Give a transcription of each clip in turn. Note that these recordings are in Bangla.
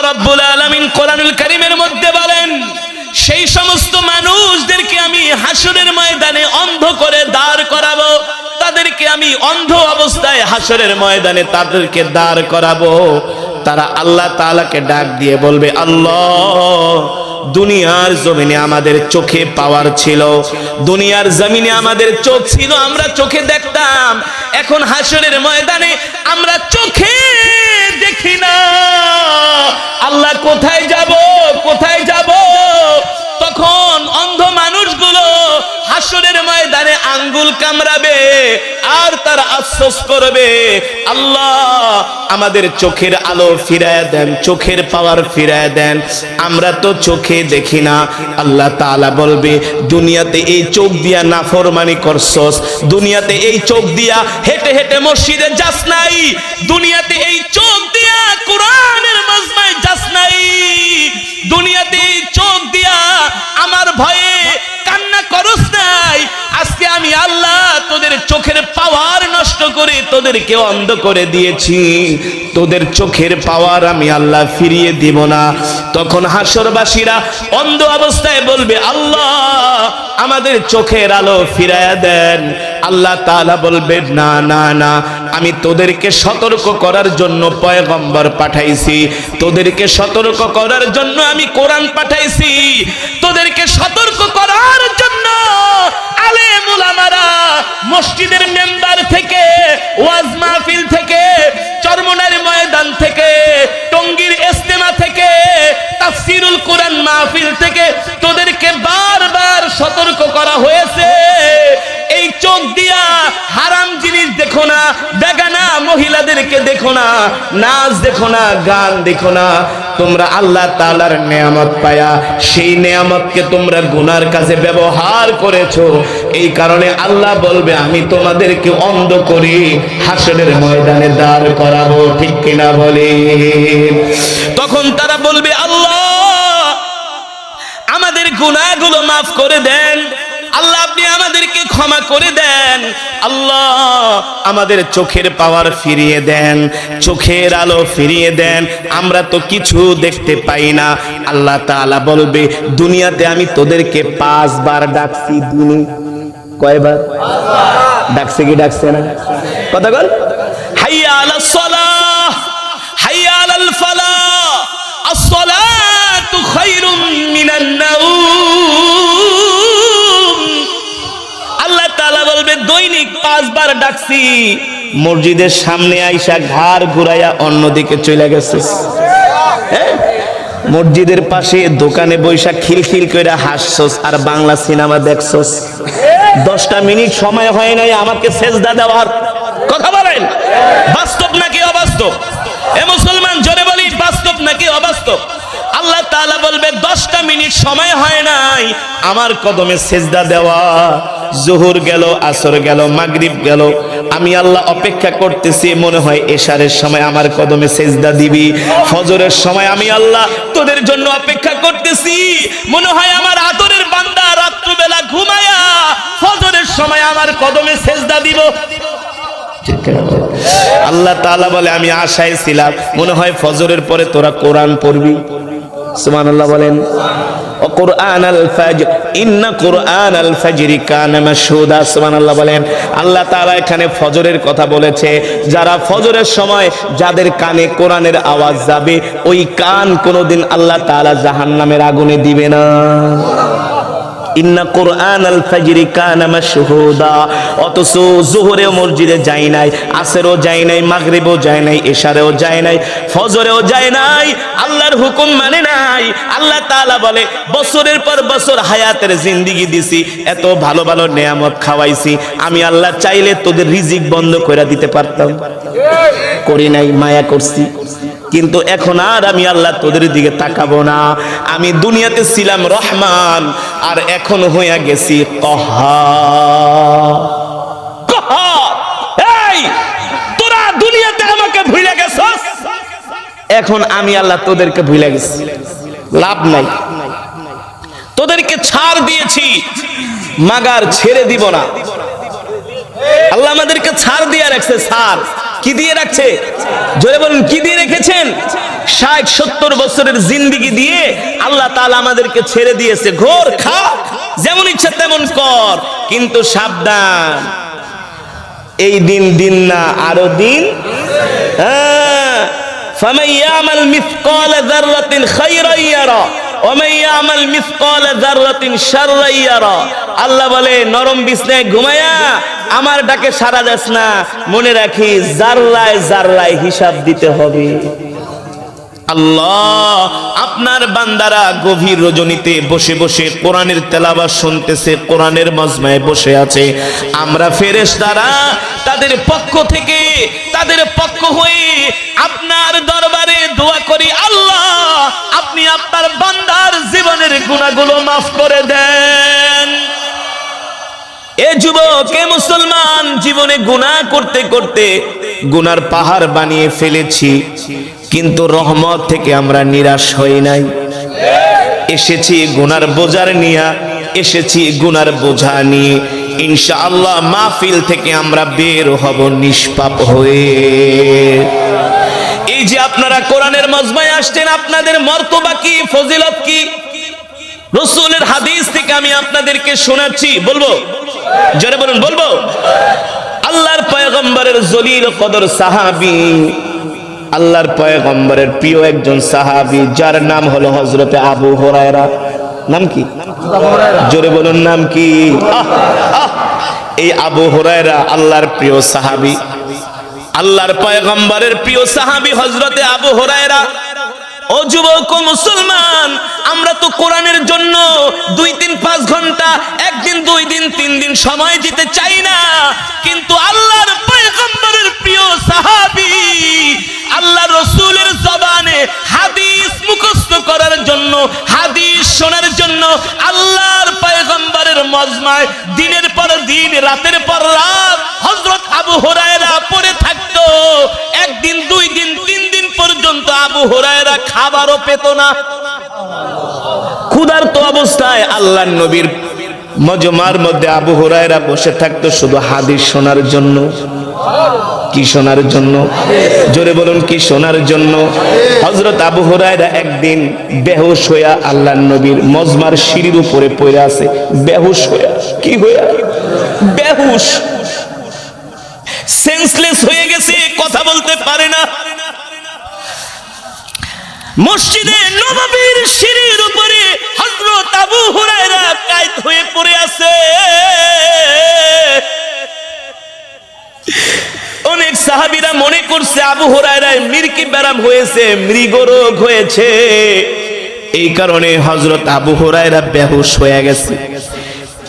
রাব্বুল আলামিন কোরআনুল কারীমের মধ্যে বলেন, সেই সমস্ত মানুষদেরকে আমি হাসরের ময়দানে অন্ধ করে দাঁড় করাবো, তাদেরকে আমি অন্ধ অবস্থায় হাসরের ময়দানে তাদেরকে দাঁড় করাবো। তারা আল্লাহ তাআলাকে ডাক দিয়ে বলবে, আল্লাহ, দুনিয়ার জমিনে আমাদের চোখে পাওয়ার ছিল, দুনিয়ার জমিনে আমাদের চোখ ছিল, আমরা চোখে দেখতাম, এখন হাসরের ময়দানে আমরা চোখে দেখি না। আল্লাহ কোথায় যাব, কোথায় যাব? তখন অন্ধ মানুষগুলো হাসরের ময়দানে আঙ্গুল কামড়াবে আর তারা আফসোস করবে, আল্লাহ আমাদের চোখের আলো ফিরায় দেন, চোখের পাওয়ার ফিরায় দেন, আমরা তো চোখে দেখি না। আল্লাহ তাআলা বলবে, দুনিয়াতে এই চোখ দিয়া নাফরমানি করছস, দুনিয়াতে এই চোখ দিয়া হেঁটে হেঁটে মসজিদে যাস নাই, দুনিয়াতে এই চোখ দিয়া কোরআনের মাজমায় যাস নাই, দুনিয়াতে এই চোখ দিয়া আমার ভয়ে কান্না করস নাই। আজকে আমি আল্লাহ তোদের চোখের পাওয়ার নষ্ট করে তোদেরকে অন্ধ করে দিয়েছি, তোদের চোখের পাওয়ার আমি আল্লাহ ফিরিয়ে দিব না। তখন হাসরবাসীরা অন্ধ অবস্থায় বলবে, আল্লাহ আমাদের চোখের আলো ফিরায়া দেন। আল্লাহ তাআলা বলবে, না না না, আমি তোদেরকে সতর্ক করার জন্য পয়গম্বর পাঠাইছি, তোদেরকে সতর্ক করার জন্য আমি কোরআন পাঠাইছি, তোদেরকে সতর্ক করার জন্য আলেম উলামারা মসজিদের মেম্বার থেকে, ওয়াজ মাহফিল থেকে, চরমনার ময়দান থেকে, টঙ্গীর ইজতেমা থেকে, তাফসীরুল কোরআন মাহফিল থেকে তোদেরকে বারবার সতর্ক করা হয়েছে। এই চোখ দিয়া হারাম জিনিস দেখো না, বেগানা মহিলাদেরকে দেখো না, নাচ দেখো না, গান দেখো না। তোমরা আল্লাহ তাআলার নেয়ামত পায়া সেই নেয়ামতকে তোমরা গুনার কাজে ব্যবহার করেছো, এই কারণে আল্লাহ বলবে, আমি তোমাদেরকে অন্ধ করি হাসরের ময়দানে দাঁড় করাবো। ঠিক কিনা বলে? তখন তারা বলবে, আল্লাহ আমাদের গুনাহগুলো মাফ করে দেন, আল্লাহ আপনি আমাদেরকে ক্ষমা করে দেন, আল্লাহ আমাদের চোখের পাওয়ার ফিরিয়ে দেন, চোখের আলো ফিরিয়ে দেন, আমরা তো কিছু দেখতে পাই না। আল্লাহ তাআলা বলবে, দুনিয়াতে আমি তোদেরকে 5 বার ডাকছি। দিনে কয়বার ডাকছে? কি ডাকছে না? কথা বল। হাইয়া আলাস সালাহ, হাইয়া আলাল ফালাহ, আস-সালাতু খায়রুম মিনান নাওম। আল্লাহ তাআলা বলবে, দৈনিক 5 বার ডাকছি, মসজিদের সামনে আইসা ঘাড় ঘুরাইয়া অন্যদিকে চলে গেছে। মসজিদের পাশে দোকানে বৈশা খিলখিল করে হাসছস আর বাংলা সিনেমা দেখছস। 10টা মিনিট সময় হয় নাই আমাকে সেজদা দেওয়ার। কথা বলেন, বাস্তব নাকি অবাস্তব? এ মুসলমান জোরে বলি, বাস্তব নাকি অবাস্তব? আল্লাহ তাআলা বলবে, 10টা মিনিট সময় হয় নাই আমার কদমে সেজদা দেওয়া। জোহর গেল, আসর গেল, মাগরিব গেল, আমি আল্লাহ অপেক্ষা করতেছি, মনে হয় এশারের সময় আমার কদমে সেজদা দিবি। ফজরের সময় আমি আল্লাহ তোদের জন্য অপেক্ষা করতেছি, মনে হয় আমার আদরের বান্দা রাত্রিবেলা ঘুমায়া ফজরের সময় আমার কদমে সেজদা দিব। আল্লাহ তাআলা বলে, আমি আশায় ছিলাম, মনে হয় ফজরের পরে তোরা কোরআন পড়বি। সুবহানাল্লাহ বলেন। ও কুরআনাল ফাজর, ইন্না কুরআনাল ফাজরি কানা মাশহুদা। সুবহানাল্লাহ বলেন। আল্লাহ তাআলা এখানে ফজরের কথা বলেছে, যারা ফজরের সময় যাদের কানে কোরআনের আওয়াজ যাবে, ওই কান কোনোদিন আল্লাহ তাআলা জাহান্নামের আগুনে দিবে না। ইন্না কুরআনাল ফাজরি কানা মাশহুদা। অথচ যোহরেও মসজিদে যায় নাই, আসরেও যায় নাই, মাগরিবেও যায় নাই, এশারেও যায় নাই, ফজরেও যায় নাই, আল্লাহর হুকুম মানে নাই। আল্লাহ তাআলা বলে, বছরের পর বছর হায়াতের জিন্দেগি দিছি, এত ভালো ভালো নেয়ামত খাওয়াইছি, আমি আল্লাহ চাইলে তোদের রিজিক বন্ধ করে দিতে পারতাম, করি নাই, মায়া করছি। কিন্তু এখন আর আমি আল্লাহ তোদের দিকে তাকাবো না। আমি দুনিয়াতে ছিলাম রহমান, আর এখন হইয়া গেছি কাহার। এই তোরা দুনিয়াতে আমাকে ভুলে গেছস, এখন আমি আল্লাহ তোদেরকে ভুলে গেছি, লাভ নাই। তোদেরকে ছাড় দিয়েছি, মাগার ছেড়ে দিব না। আল্লাহ আমাদেরকে ছাড় দিয়ে রাখছে, ছাড়। কি দিয়ে রাখছে? জোরে বলুন, কি দিয়ে রেখেছেন? 60-70 বছরের জিন্দেগি দিয়ে আল্লাহ তাআলা আমাদেরকে ছেড়ে দিয়েছে, ঘোর খা, যেমন ইচ্ছা তেমন কর, কিন্তু সাবধান, এই দিন দিন না, আরো দিন। হ্যাঁ, ফামান ইয়ামাল মিসকালা যাররাতিন খায়রান ইয়ারা ওয়া মান ইয়ামাল মিসকালা যাররাতিন শাররান ইয়ারা। আল্লাহ বলে, নরম বিছনায় ঘুমায়া আমার ডাকে সাড়া দেস না, মনে রাখিস জাররায় জাররায় হিসাব দিতে হবে। আল্লাহ আপনার বান্দারা গভীর রজনীতে বসে বসে কোরআনের তেলাওয়াত শুনতেছে, কোরআনের মজমায় বসে আছে। আমরা ফেরেশতারা তাদের পক্ষ থেকে, তাদের পক্ষ হয়ে আপনার দরবারে দোয়া করি, আল্লাহ আপনি আপনার বান্দার জীবনের গুনাহগুলো মাফ করে দেন। এ যুবক, এ মুসলমান, জীবনে গুনাহ করতে করতে গুনার পাহাড় বানিয়ে ফেলেছি, কিন্তু রহমত থেকে আমরা নিরাশ হই নাই। এসেছি গুনার বোঝার নিয়ে, এসেছি গুনার বোঝা নিয়ে। ইনশাআল্লাহ মাহফিল থেকে আমরা বের হব নিষ্পাপ হয়ে। এই যে আপনারা কোরআনের মজমায় আসছেন, আপনাদের মর্তবা কি, ফজিলত কি? রাসূলের হাদিস থেকে আমি আপনাদেরকে শোনাচ্ছি, বলবো? জোরে বলুন, বলবো? আল্লাহর পয়গম্বরের জলিল কদর সাহাবী, আল্লাহর পয়গম্বরের প্রিয় একজন সাহাবী, যার নাম হলো হযরতে আবু হুরায়রা। নাম কি? জোরে বলুন, নাম কি? এই আবু হুরায়রা আল্লাহর প্রিয় সাহাবী, আল্লাহর পয়গম্বরের প্রিয় সাহাবী হযরতে আবু হুরায়রা। ও যুবক, ও মুসলমান, আমরা তো কোরআনের জন্য 2-3-5 ঘন্টা, একদিন 2 দিন 3 দিন সময় দিতে চাই না, কিন্তু আল্লাহর পয়গম্বরের প্রিয় সাহাবী, আল্লাহ রাসূলের জবানে হাদিস মুখস্থ করার জন্য, হাদিস শোনার জন্য আল্লাহর পয়গম্বরের মজমায় দিনের পর দিন, রাতের পর রাত হযরত আবু হুরায়রা পড়ে থাকতো। একদিন 2 দিন 3 দিন পর্যন্ত আবু হুরায়রা খাবারও পেত না, ক্ষুধার্ত অবস্থায় আল্লাহর নবীর মজমার মধ্যে আবু হুরায়রা বসে থাকতো শুধু হাদিস শোনার জন্য। কি শোনার জন্য? জোরে বলুন, কি শোনার জন্য? হযরত আবু হুরায়রা একদিন বেহুশ হইয়া আল্লাহর নবীর মজমার সিঁড়ির উপরে পড়ে আছে, বেহুশ হইয়া। কি হইয়া? বেহুশ, সেন্সলেস হয়ে গেছে, কথা বলতে পারে না। মসজিদে নববীর সিঁড়ির উপরে হযরত আবু হুরায়রা কায়েত হয়ে পড়ে আছে। অনেক সাহাবীরা মনে করছে আবু হুরায়রার মির্কি ব্যারাম হয়েছে, মৃগরোগ হয়েছে, এই কারণে হযরত আবু হুরায়রা বেহুশ হয়ে গেছে।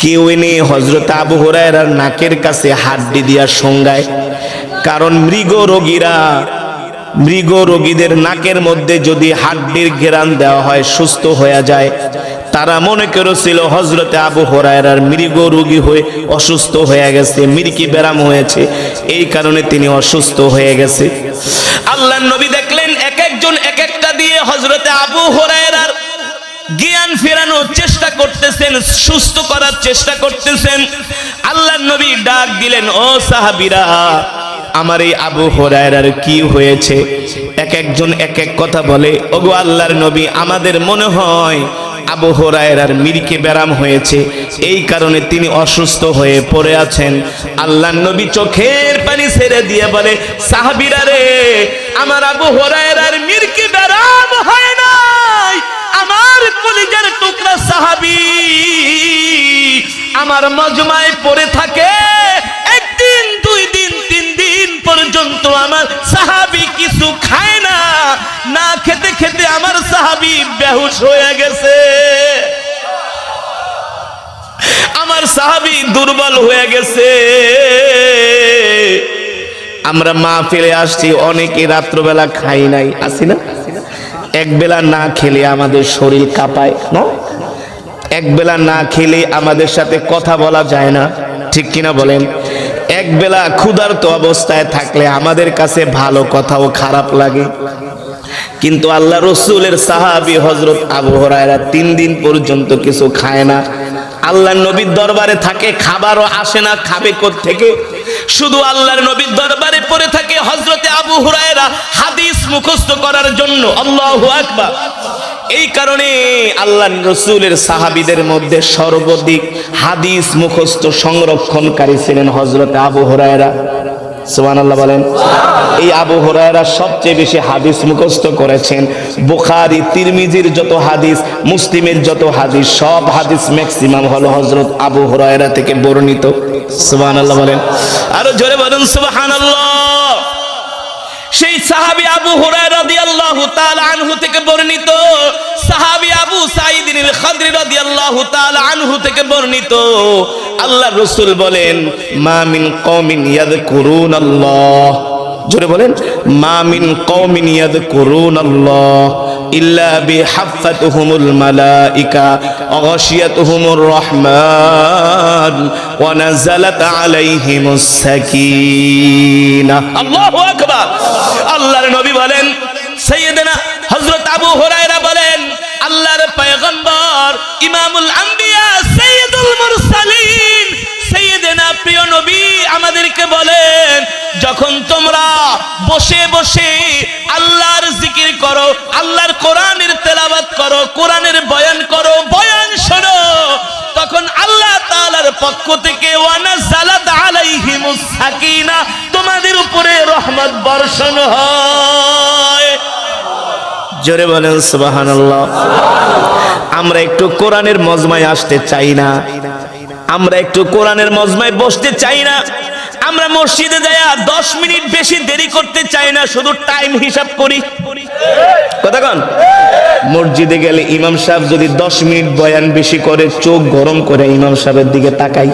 কেউ এনে হযরত আবু হুরায়রার নাকের কাছে হাড্ডি দিয়া সংগায়, কারণ মৃগ রোগীদের নাকের মধ্যে যদি হাড্ডির ঘেরান দেওয়া হয় সুস্থ হয়ে যায়। তারা মনে করেছিল হযরতে আবু হুরায়রার মৃগ রোগী হয়ে অসুস্থ হয়ে গেছে, মির্কি ব্যারাম হয়েছে, এই কারণে তিনি অসুস্থ হয়ে গেছে। আল্লাহর নবী দেখলেন এক একজন এক একটা দিয়ে হযরতে আবু হুরায়রার জ্ঞান ফেরানোর চেষ্টা করতেছেন, সুস্থ করার চেষ্টা করতেছেন। আল্লাহর নবী ডাক দিলেন, ও সাহাবীরা, আমার এই আবু হুরায়রার কি হয়েছে? এক একজন এক এক কথা বলে। ওগো আল্লাহর নবী, আমাদের মনে হয় আবু হুরায়রার মির্কি ব্যারাম হয়েছে, এই কারণে তিনি অসুস্থ হয়ে পড়ে আছেন। আল্লাহর নবী চোখের পানি ছেড়ে দিয়ে বলে, সাহাবীরা রে, আমার আবু হুরায়রার মির্কি ব্যারাম হয় নাই, আমার কলিজার টুকরা সাহাবী আমার মজমায় পড়ে থাকে। একদিন 2 দিন 3 দিন পর্যন্ত আমার সাহাবী কিছু খায় না, না খেতে খেতে আমার সাহাবী বেহুশ হয়ে গেছে, আমার সাহাবী দুর্বল হয়ে গেছে। আমরা মাহফিলে আসছি, অনেকে রাত্রবেলা খাই নাই, আসি না? এক বেলা না খেলে আমাদের শরীর কাঁপায় না? এক বেলা না খেলে আমাদের সাথে কথা বলা যায় না, ঠিক কিনা বলেন? এক বেলা ক্ষুধার্ত অবস্থায় থাকলে আমাদের কাছে ভালো কথাও খারাপ লাগে। কিন্তু আল্লাহ রাসূলের সাহাবী হযরত আবু হুরায়রা 3 দিন পর্যন্ত কিছু খায় না। আল্লাহর নবীর দরবারে থাকে, খাবারও আসে না, খাবে কোত্থেকে? শুধু আল্লাহর নবীর দরবারে পড়ে থাকে হযরতে আবু হুরায়রা হাদিস মুখস্থ করার জন্য। আল্লাহু আকবার। এই কারণে আল্লাহর রাসূলের সাহাবীদের মধ্যে সর্বাধিক হাদিস মুখস্থ সংরক্ষণকারী ছিলেন হযরতে আবু হুরায়রা। সুবহানাল্লাহ বলেন। এই আবু হুরায়রা সবচেয়ে বেশি হাদিস মুখস্থ করেছেন। বুখারী, তিরমিজির যত হাদিস, মুসলিমের যত হাদিস, সব হাদিস ম্যাক্সিমাম হলো হযরত আবু হুরায়রা থেকে বর্ণিত। সুবহানাল্লাহ বলেন। আরো জোরে বলুন সুবহানাল্লাহ। সেই সাহাবী আবু হুরায়রা রাদিয়াল্লাহু তাআলা আনহু থেকে বর্ণিত, সাহাবী আবু সাঈদ আল খাদরি রাদিয়াল্লাহু তাআলা আনহু থেকে বর্ণিত, আল্লাহর রাসূল বলেন, মা মিন কওমিন ইয়াযকুরুনাল্লাহ, জোরে বলেন, মা মিন কওমিন ইয়াযকুরুনাল্লাহ ইল্লা বিহাফাতুহুমুল মালাইকা ওয়া গাশিয়াতুহুমুর রহমান ওয়া নাযালাত আলাইহিমুস সাকিনাহ। আল্লাহু আকবার। আল্লাহর নবী বলেন, সাইয়েদনা হযরত আবু হুরায়রা বলেন, আল্লাহর পয়গম্বর ইমামুল আম্বিয়া সাইয়্যিদুল মুরসালিন সাইয়েদনা প্রিয় নবী আমাদেরকে বলেন, যখন তোমরা বসে বসে আল্লাহর জিকির করো, আল্লাহর কোরআনের তেলাওয়াত করো, কোরআনের বয়ান করো, বয়ান শোনো, তখন আল্লাহ তাআলার পক্ষ থেকে ওয়া নাযালাত আলাইহিমুস সাকিনা, তোমাদের উপরে রহমত বর্ষণ হয়। জোরে বলেন সুবহানাল্লাহ। আমরা একটু কোরআনের মজমায় আসতে চাই না, আমরা একটু কোরআনের মজমায় বসতে চাই না, আমরা মসজিদে যাইয়া 10 মিনিট বেশি দেরি করতে চাই না, শুধু টাইম হিসাব করি। কথা কন। মসজিদে গেলে ইমাম সাহেব যদি 10 মিনিট বয়ান বেশি করে, চোখ গরম করে ইমাম সাহেবের দিকে তাকাই,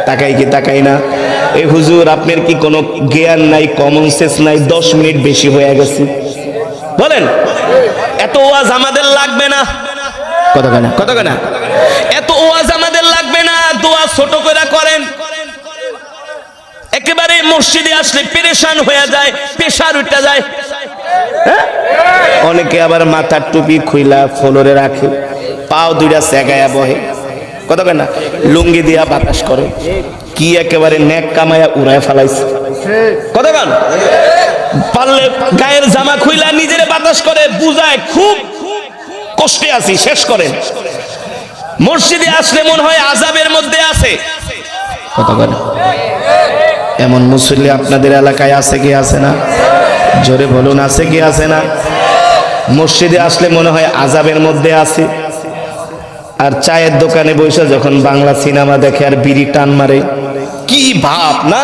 তাকাই কি তাকাই না? এই হুজুর আপনার কি কোনো জ্ঞান নাই, কমন সেন্স নাই, 10 মিনিট বেশি হয়ে গেছে বলেন? এত ওয়াজ আমাদের লাগবে না। কথা কয় না, কথা কয় না। এত ওয়াজ আমাদের লাগবে না, দোয়া ছোট করে করেন। একেবারে মসজিদে আসলে পেরেশান হয়ে যায়, প্রেসার উঠে যায়। অনেকে আবার মাথার টুপি খুইলা ফ্লোরে রাখে, পাও দুইটা সেগায়া বহে, কথা কয় না, লুঙ্গি দিয়া বাতাস করে, কি একেবারে নেক কামায়া উড়ায় ফেলাইছে। কথা কন। পারলে গায়ের জামা খুইলা নিজেরে বাতাস করে, বুঝায় খুব কষ্টে আছি, শেষ করেন। মসজিদে আসলে মনে হয় আযাবের মধ্যে আছে। কথা কয় না। এমন মুসল্লি আপনাদের এলাকায় আছে কি আছে না? জোরে বলুন, আছে কি আছে না? মসজিদে আসলে মনে হয় আযাবের মধ্যে আছে। আর চায়ের দোকানে বসে যখন বাংলা সিনেমা দেখে আর বিড়ি টান মারে, কি ভাব না?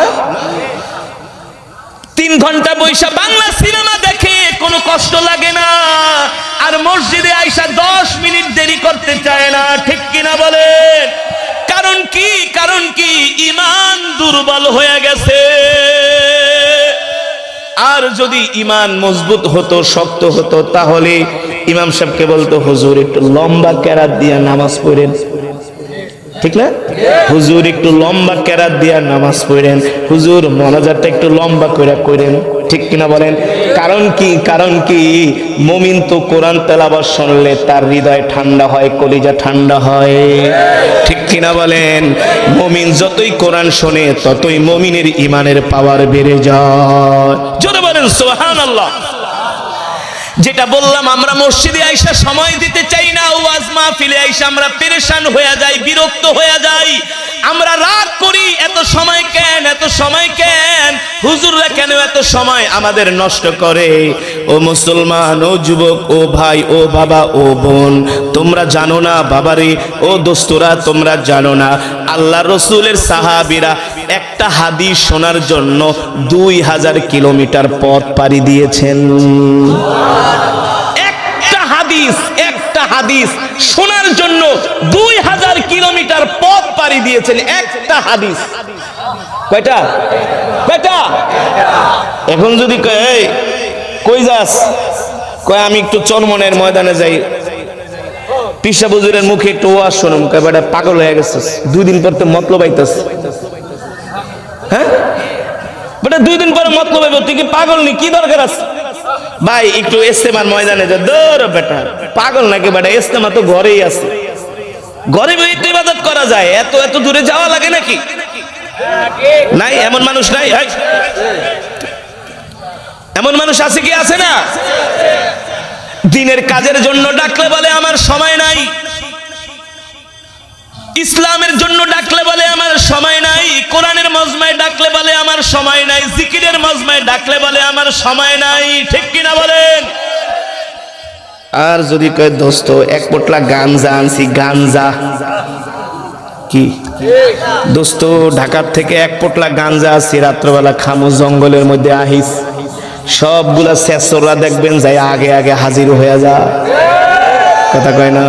3 ঘন্টা বৈশা বাংলা সিনেমা দেখে কোনো কষ্ট লাগে না, আর মসজিদে আইসা 10 মিনিট দেরি করতে চায় না। ঠিক কিনা বলেন? কারণ কি? কারণ কি? ঈমান দুর্বল হয়ে গেছে। আর যদি ঈমান মজবুত হতো, শক্ত হতো, তাহলে ইমাম সাহেবকে বলতো, হুজুর একটু লম্বা কেরাত দিয়া নামাজ পড়েন। ঠিক না? হুজুর একটু লম্বা কেরাত দিয়া নামাজ পড়েন, হুজুর মোনাজাতটা একটু লম্বা করে করেন। ঠিক কিনা বলেন? কারণ কি? কারণ কি? মুমিন তো কোরআন তেলাওয়াত শুনলে তার হৃদয় ঠান্ডা হয়, কলিজা ঠান্ডা হয়। ঠিক কিনা বলেন? মুমিন যতই কোরআন শোনে ততই মুমিনের ঈমানের পাওয়ার বেড়ে যায়। জোরে বলেন সুবহানাল্লাহ। যেটা বললাম, আমরা মসজিদে আইসা সময় দিতে চাই না, ওয়াজ মাহফিলে আইসা আমরা পেরেশান হয়ে যাই, বিরক্ত হয়ে যাই, আমরা রাগ করি, এত সময় কেন, এত সময় কেন, হুজুররা কেন এত সময় আমাদের নষ্ট করে। ও মুসলমান, ও যুবক, ও ভাই, ও বাবা, ও বোন, তোমরা জানো না বাবারে, ও দোস্তরা তোমরা জানো না, আল্লাহ রসুলের সাহাবীরা একটা হাদিস শোনার জন্য 2000 কিলোমিটার পথ পাড়ি দিয়েছেন। একটা হাদিস শোনার জন্য 2000 কিলোমিটার পথ পাড়ি দিয়েছেন। একটা হাদিস। কয়টা? কয়টা? এখন যদি কই যাস, কয় আমি একটু চরমনের ময়দানে যাই, পিসা হুজুরের মুখে একটু ওয়াজ শুনুম, কয় বেটা পাগল হয়ে গেছিস, 2 দিন পর তো মতলব আইতাস। হ্যাঁ বেটা, 2 দিন পরে মতলব আইব, তুই কি পাগল নি? কি দরকার আছে? ভাই একটু ইস্তেমার ময়দানে যা। দৌড় বেটা, পাগল নাকি বেটা? ইস্তেমা তো ঘরেই আছে। ঘরে বসে তো ইবাদত করা যায়, এত এত দূরে যাওয়া লাগে নাকি? নাই, এমন মানুষ নাই? এমন মানুষ আছে কি আছে না? দিনের কাজের জন্য ডাকলে বলে আমার সময় নাই, ইসলামের জন্য ডাকলে বলে আমার সময় নাই, কোরআনের মজমায় ডাকলে বলে আমার সময় নাই, জিকিরের মজমায় ডাকলে বলে আমার সময় নাই। ঠিক কিনা বলেন? আর যদি কয় দোস্ত এক পোটলা গাঞ্জা আনছি, গাঞ্জা কি দোস্ত, ঢাকার থেকে এক পোটলা গাঞ্জা আনছি, রাত্রবেলা খামো, জঙ্গলের মধ্যে আহিস, সবগুলা শেষরা দেখবেন যাই আগে আগে হাজির হয়ে যা। কথা কয় না?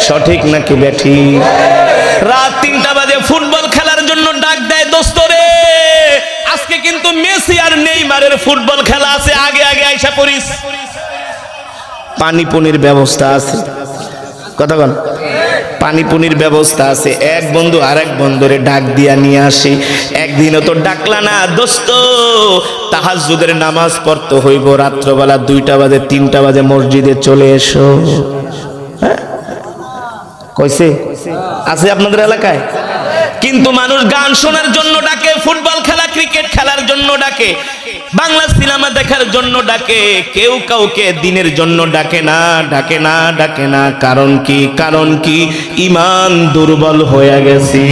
সঠিক নাকি বেঠি? রাত 3টা বাজে ফুটবল খেলার জন্য ডাক দেয়, দোস্ত রে আজকে কিন্তু মেসি আর নেইমারের ফুটবল খেলা আছে, আগে আগে আইসা পড়িস। পানি পুনির ব্যবস্থা আছে, কথা বল, পানি পুনির ব্যবস্থা আছে। এক বন্ধু আরেক বন্ধুরে ডাক দিয়া নিয়ে আসে, একদিনও তো ডাকলা না দোস্ত, তাহাজ্জুদের নামাজ পড়তে হইব, রাত্রবেলা 2টা বাজে 3টা বাজে মসজিদে চলে এসো। কইছে আছে আপনাদের এলাকায়? কিন্তু মানুষ গান শোনার জন্য ডাকে, ফুটবল খেলা ক্রিকেট খেলার জন্য ডাকে, বাংলা সিনেমা দেখার জন্য ডাকে, কেউ কাউকে দিনের জন্য ডাকে না, ডাকে না, ডাকে না। কারণ কি? কারণ কি? ঈমান দুর্বল হয়ে গেছে।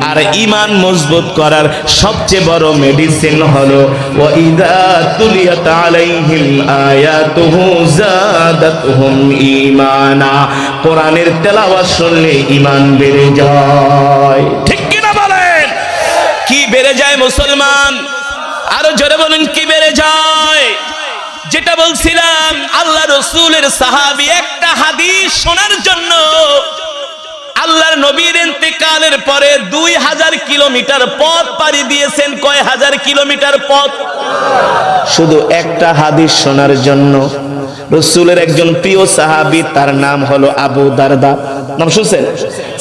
আর ঈমান মজবুত করার সবচেয়ে বড় মেডিসিন হলো ওয়াইদা তুলিয়াত আলাইহিম আয়াতুহু যাদাতুহুম ঈমানা। কোরআনের তেলাওয়াত শুনলে ঈমান বেড়ে যায়। ঠিক কি না বলেন? কি বেড়ে যায় মুসলমান? আরো জোরে বলুন, কি বেড়ে যায়? যেটা বলছিলাম, আল্লাহ রাসূলের সাহাবী একটা হাদিস শোনার জন্য আল্লাহর নবীর ইন্তেকালের পরে 2000 কিলোমিটার পথ পাড়ি দিয়েছেন। কয় হাজার কিলোমিটার পথ? শুধু একটা হাদিস শোনার জন্য। রাসূলের একজন প্রিয় সাহাবী, তার নাম হলো আবু দারদা। নাম শুনছেন?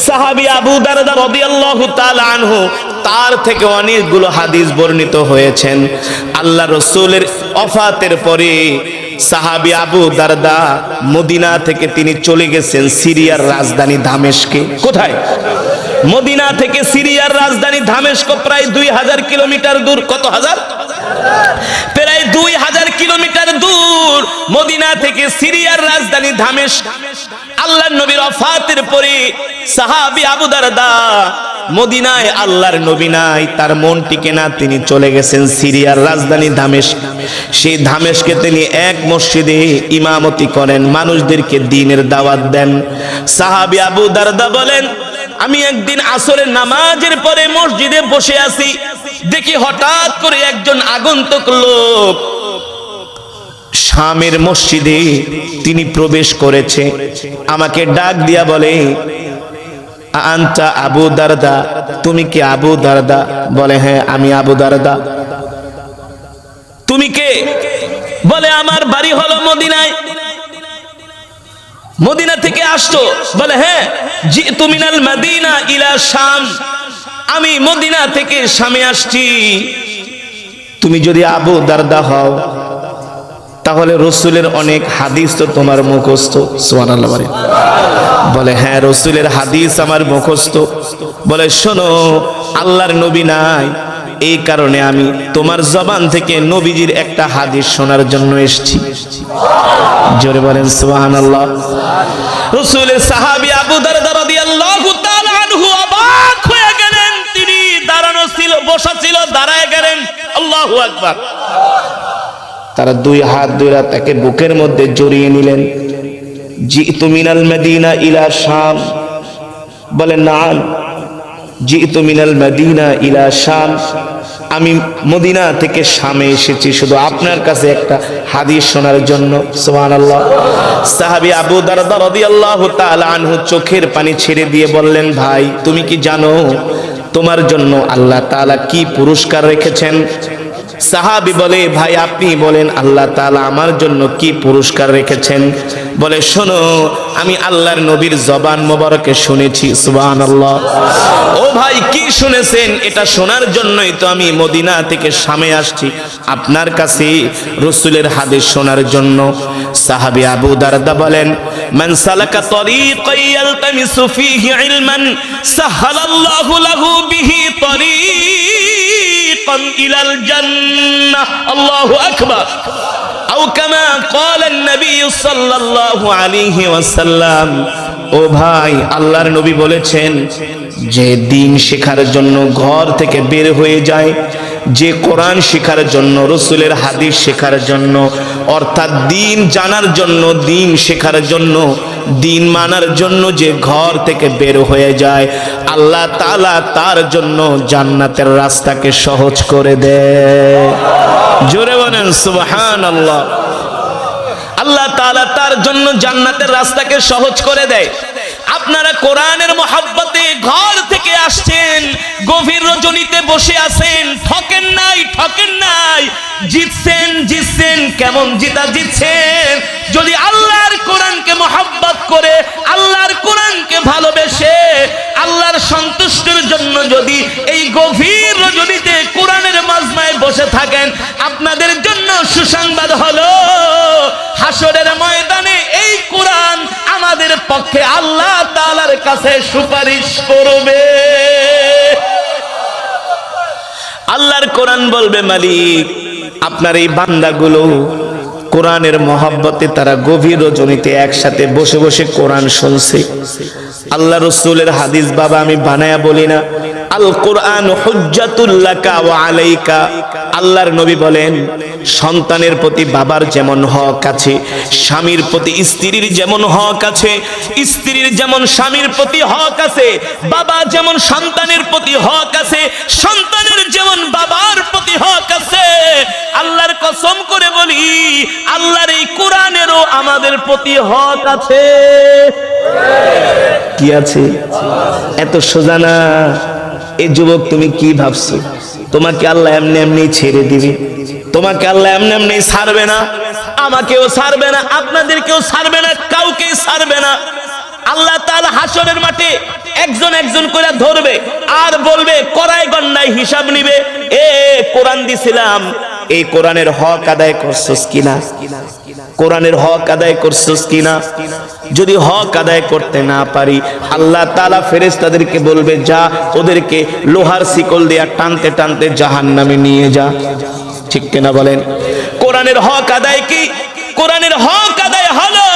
সাহাবী আবু দারদা রাদিয়াল্লাহু তাআলা আনহু, তার থেকে অনেকগুলো হাদিস বর্ণিত হয়েছেন। আল্লাহ রাসূলের ওফাতের পরে সাহাবী আবু দারদা মদিনা থেকে তিনি চলে গেছেন সিরিয়ার রাজধানী দামেস্কে। কোথায়? মদিনা থেকে সিরিয়ার রাজধানী দামেস্ক প্রায় 2000 কিলোমিটার দূর। কত হাজার? প্রায় 2000 কিলোমিটার দূর মদিনা থেকে সিরিয়ার রাজধানী দামেস্ক। আল্লাহর নবীর ওফাতের পরে সাহাবী আবু দারদা মদিনায়, আল্লাহর নবী নাই, তার মন টিকে না, তিনি চলে গেছেন সিরিয়ার রাজধানী দামেস্ক। সেই দামেস্কে তিনি এক মসজিদে ইমামতি করেন, মানুষদেরকে দ্বীনের দাওয়াত দেন। সাহাবী আবু দারদা বলেন, আমি একদিন আসরের নামাজের পরে মসজিদে বসে আছি, দেখি হঠাৎ করে একজন আগন্তুক লোক শামের মসজিদে তিনি প্রবেশ করেছে। আমাকে ডাক দিয়া বলে, আনতা আবু দারদা, তুমি কি আবু দারদা? বলে হ্যাঁ আমি আবু দারদা। তুমি কে? বলে আমার বাড়ি হলো মদিনায়। মদিনা থেকে আসছো? বলে হ্যাঁ। জিতু মিনাল মদিনা ইলা শাম, আমি মদিনা থেকে শামে আসছি। তুমি যদি আবু দারদা হও তাহলে রাসূলের অনেক হাদিস তো তোমার মুখস্থ। সুবহানাল্লাহ। বলে হ্যাঁ রাসূলের হাদিস আমার মুখস্থ। বলে শোনো, আল্লাহর নবী নাই, এই কারণে আমি তোমার জবান থেকে নবীজির একটা হাদিস শোনার জন্য এসেছি। জোরে বলেন সুবহানাল্লাহ। রাসূলের সাহাবী আবু দারদা রাদিয়াল্লাহু তাআলা আনহু অবাক হয়ে গেলেন। তিনি দাঁড়ানো ছিল, বসা ছিল, দাঁড়ায় গেলেন। আল্লাহু আকবার। তারা 2 হাত ধরে তাকে বুকের মধ্যে জড়িয়ে নিলেন। জিতু মিনাল মদিনা ইলা শাম। বলে নাম, জিতু মিনাল মদিনা ইলা শাম, আমি মদিনা থেকে শামে এসেছি শুধু আপনার কাছে একটা হাদিস শোনার জন্য। সুবহানাল্লাহ। সাহাবী আবু দারদা রাদিয়াল্লাহু তাআলা আনহু চোখের পানি ছেড়ে দিয়ে বললেন, ভাই তুমি কি জানো তোমার জন্য আল্লাহ তাআলা কি পুরস্কার রেখেছেন? সাহাবী বলে, ভাই আপনি বলেন আল্লাহ তাআলা আমার জন্য কি পুরস্কার রেখেছেন? বলে, শোনো, আমি আল্লাহর নবীর জবান মোবারকে শুনেছি। সুবহানাল্লাহ। ও ভাই, কি শুনেছেন? এটা শোনার জন্যই তো আমি মদিনা থেকে শামে আসছি, আপনার কাছে রাসূলের হাদিস শোনার জন্য। সাহাবী আবু দারদা বলেন, মান সালাকা তরিকান ইয়ালতামিসু ফীহি ইলমান সাহালাল্লাহু লাহু বিহি তরিকান ইলাল জান্নাহ। আল্লাহু আকবার। আও কামা ক্বালা নবী সাল্লাল্লাহু আলাইহি ওয়াসাল্লাম। ও ভাই, আল্লাহর নবী বলেছেন, যে দ্বীন শেখার জন্য ঘর থেকে বের হয়ে যায়, যে কোরআন শেখার জন্য, রাসূলের হাদিস শেখার জন্য, অর্থাৎ দ্বীন জানার জন্য, দ্বীন শেখার জন্য, দ্বীন মানার জন্য যে ঘর থেকে বের হয়ে যায়, আল্লাহ তাআলা তার জন্য জান্নাতের রাস্তাকে সহজ করে দেয়। জোরে বলেন সুবহানাল্লাহ। আল্লাহ তাআলা তার জন্য জান্নাতের রাস্তাকে সহজ করে দেয়। আপনারা কোরআনের মহব্বতে ঘর থেকে আসছেন, গভীর রজনীতে বসে আছেন, ঠকেন নাই, ঠকেন নাই, জিতছেন। কেমন জিতছেন? যদি আল্লাহর কোরআনকে মহব্বত করে, আল্লাহর কোরআনকে ভালোবেসে, আল্লাহর সন্তুষ্টির জন্য যদি এই গভীর রজনীতে কোরআনের মাজমায় বসে থাকেন, আপনাদের জন্য সুসংবাদ হলো, হাসরের ময়দানে এই কোরআন আমাদের পক্ষে আল্লাহ তাআলার কাছে সুপারিশ করবে। আল্লাহর কোরআন বলবে, মালিক, আপনার এই বান্দাগুলো কোরআনের মহব্বতে তারা গভীর রজনীতে একসাথে বসে বসে কোরআন শুনছে। আল্লাহ রাসূলের হাদিস বাবা আমি বানায়া বলি না, আল কোরআন হুজ্জাতুল লাকা ওয়া আলাইকা। আল্লাহর নবী বলেন, সন্তানের প্রতি বাবার যেমন হক আছে, স্বামীর প্রতি স্ত্রীর যেমন হক আছে, স্ত্রীর যেমন স্বামীর প্রতি হক আছে, বাবা যেমন সন্তানের প্রতি হক আছে, সন্তানের যেমন বাবার প্রতি হক আছে, আল্লাহর কসম করে বলি, আল্লাহর এই কোরআনেরও আমাদের প্রতি হক আছে। কি আছে? এত সোজা না। এই যুবক, তুমি কি ভাবছো তোমাকে আল্লাহ এমনি এমনি ছেড়ে দিবে? তোমাকে আল্লাহ এমনি এমনি ছাড়বে না। আমাকেও ছাড়বে না, আপনাদেরকেও ছাড়বে না, কাউকেই ছাড়বে না। আল্লাহ তাআলা হাসরের মাঠে একজন একজন করে ধরবে আর বলবে, করায় গন্ডায় হিসাব নিবে। কোরআন দিছিলাম, এই কোরআনের হক আদায় করছস কিনা? কোরআনের হক আদায় করছস কিনা? যদি হক আদায় করতে না পারি, আল্লাহ তাআলা ফেরেশতাদেরকে বলবে, যা ওদেরকে লোহার শিকল দিয়ে টানতে টানতে জাহান্নামে নিয়ে যা। ঠিক কিনা বলেন? কোরআনের হক আদায় কি? কোরআনের হক আদায় হলো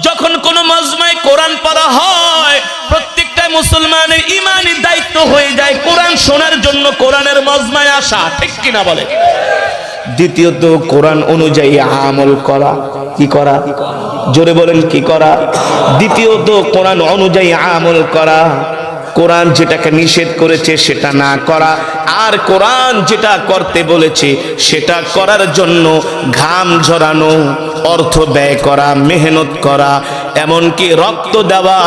যখন কোন মজমায় কোরআন পড়া হয়, প্রত্যেকটা মুসলমানের ঈমানি দায়িত্ব হয়ে যায় কোরআন শোনার জন্য কোরআনের মজমায় আসা। ঠিক কিনা বলে? দ্বিতীয়ত, কোরআন অনুযায়ী আমল করা। কি করা? জোরে বলেন, কি করা? দ্বিতীয়ত, কোরআন অনুযায়ী আমল করা। কোরআন যেটাকে নিষেধ করেছে সেটা না করা, আর কোরআন যেটা করতে বলেছে সেটা করার জন্য ঘাম ঝরানো, অর্থ ব্যয় করা, মেহনত করা, এমনকি রক্ত দেওয়া,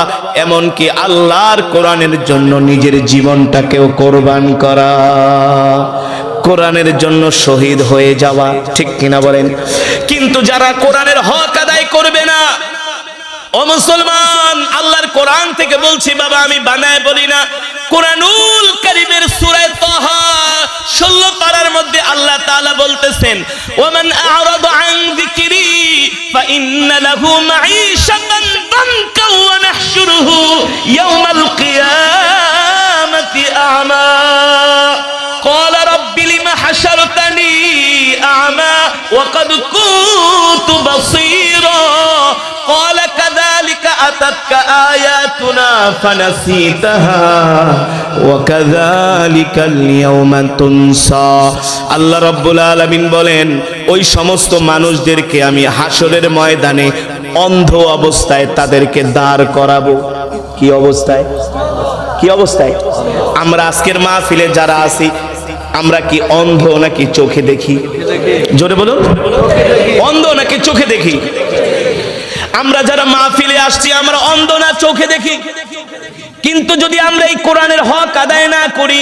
এমনকি আল্লাহর কোরআনের জন্য নিজের জীবনটাকেও কোরবান করা, কোরআনের জন্য শহীদ হয়ে যাওয়া। ঠিক কিনা বলেন? কিন্তু যারা কোরআনের হক আদায় করবে না, ও মুসলমান, আল্লাহর কোরআন থেকে বলছি বাবা, আমি বানায় বলি না, কোরআনুল কারীমের সূরা তাহা 16 পারার মধ্যে আল্লাহ তাআলা বলতেছেন, ওয়ামান আ'রাদা আন যিকরি ফাইন্না লাহু মাঈশাতান দানকা ওয়া নাহশুরুহু ইয়াওমাল কিয়ামাতি আ'মা ক্বালা রাব্বি লিমা হাশারতানি আ'মা ওয়া ক্বাদ কুনতু বাসীরা ক্বালা কাযালিকা আতাতকা আয়াতুনা ফানাসিতাহা ওয়া কাযালিকাল ইয়াওমা তুনসা। আল্লাহ রাব্বুল আলামিন বলেন, ওই সমস্ত মানুষদেরকে আমি হাসরের ময়দানে অন্ধ অবস্থায় তাদেরকে দাঁড় করাবো। কি অবস্থায়? কি অবস্থায়? আমরা আজকের মাহফিলে যারা আছি, আমরা কি অন্ধ নাকি চোখে দেখি? জোরে বলুন, অন্ধ নাকি চোখে দেখি? আমরা যারা মাহফিলে আসছি, আমরা অন্ধ না চোখে দেখি? কিন্তু যদি আমরা এই কোরআনের হক আদায় না করি,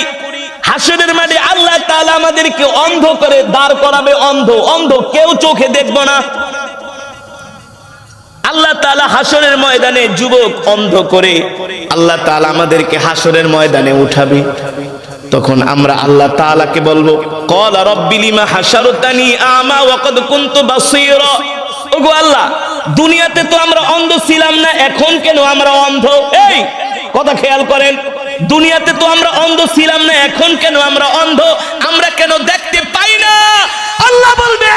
হাসরের মাঠে আল্লাহ তাআলা আমাদেরকে অন্ধ করে দাঁড় করাবে, অন্ধ অন্ধ, কেউ চোখে দেখব না। আল্লাহ তাআলা হাসরের ময়দানে যুবক অন্ধ করে আল্লাহ তাআলা আমাদেরকে হাসরের ময়দানে উঠাবে। তখন আমরা আল্লাহ তাআলাকে বলবো, ক্বালা রাব্বি লিমা হাশারতানি আমা ওয়া ক্বাদ কুনতু বাসীরা। ওগো আল্লাহ, দুনিয়াতে তো আমরা অন্ধ ছিলাম না, এখন কেন আমরা অন্ধ? এই কথা খেয়াল করেন, দুনিয়াতে তো আমরা অন্ধ ছিলাম না, এখন কেন আমরা অন্ধ? আমরা কেন দেখতে পাই না? আল্লাহ বলবে,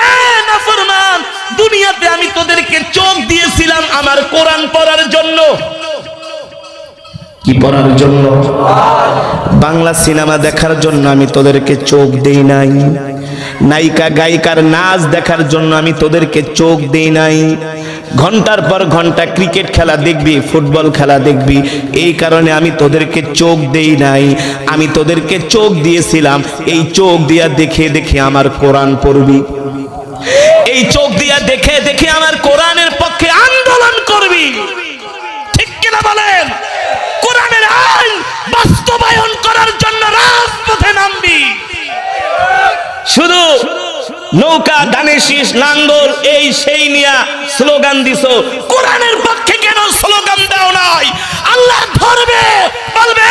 নাফরমান, দুনিয়াতে আমি তোদেরকে চোখ দিয়েছিলাম আমার কোরআন পড়ার জন্য। কি পড়ার জন্য? বাংলা সিনেমা দেখার জন্য আমি তোদেরকে চোখ দেই নাই। নায়িকা গায়িকার নাচ দেখার জন্য আমি তোদেরকে চোখ দেই নাই। ঘন্টার পর ঘন্টা ক্রিকেট খেলা দেখবি, ফুটবল খেলা দেখবি, এই কারণে আমি তোদেরকে চোখ দেই নাই। আমি তোদেরকে চোখ দিয়েছিলাম এই চোখ দিয়া দেখে দেখে আমার কোরআন পড়বি, এই চোখ দিয়া দেখে দেখে আমার কোরআনের পক্ষে আন্দোলন করবি। ঠিক কিনা বলেন? কোরআনের আইন বাস্তবায়ন করার জন্য রাজপথে নামবি। শুধু নৌকা, ধানের শীষ, লাঙ্গল এই সেই নিয়া স্লোগান দিছো, কোরআনের পক্ষে কেন স্লোগান দাও নাই? আল্লাহ ধরবে, বলবে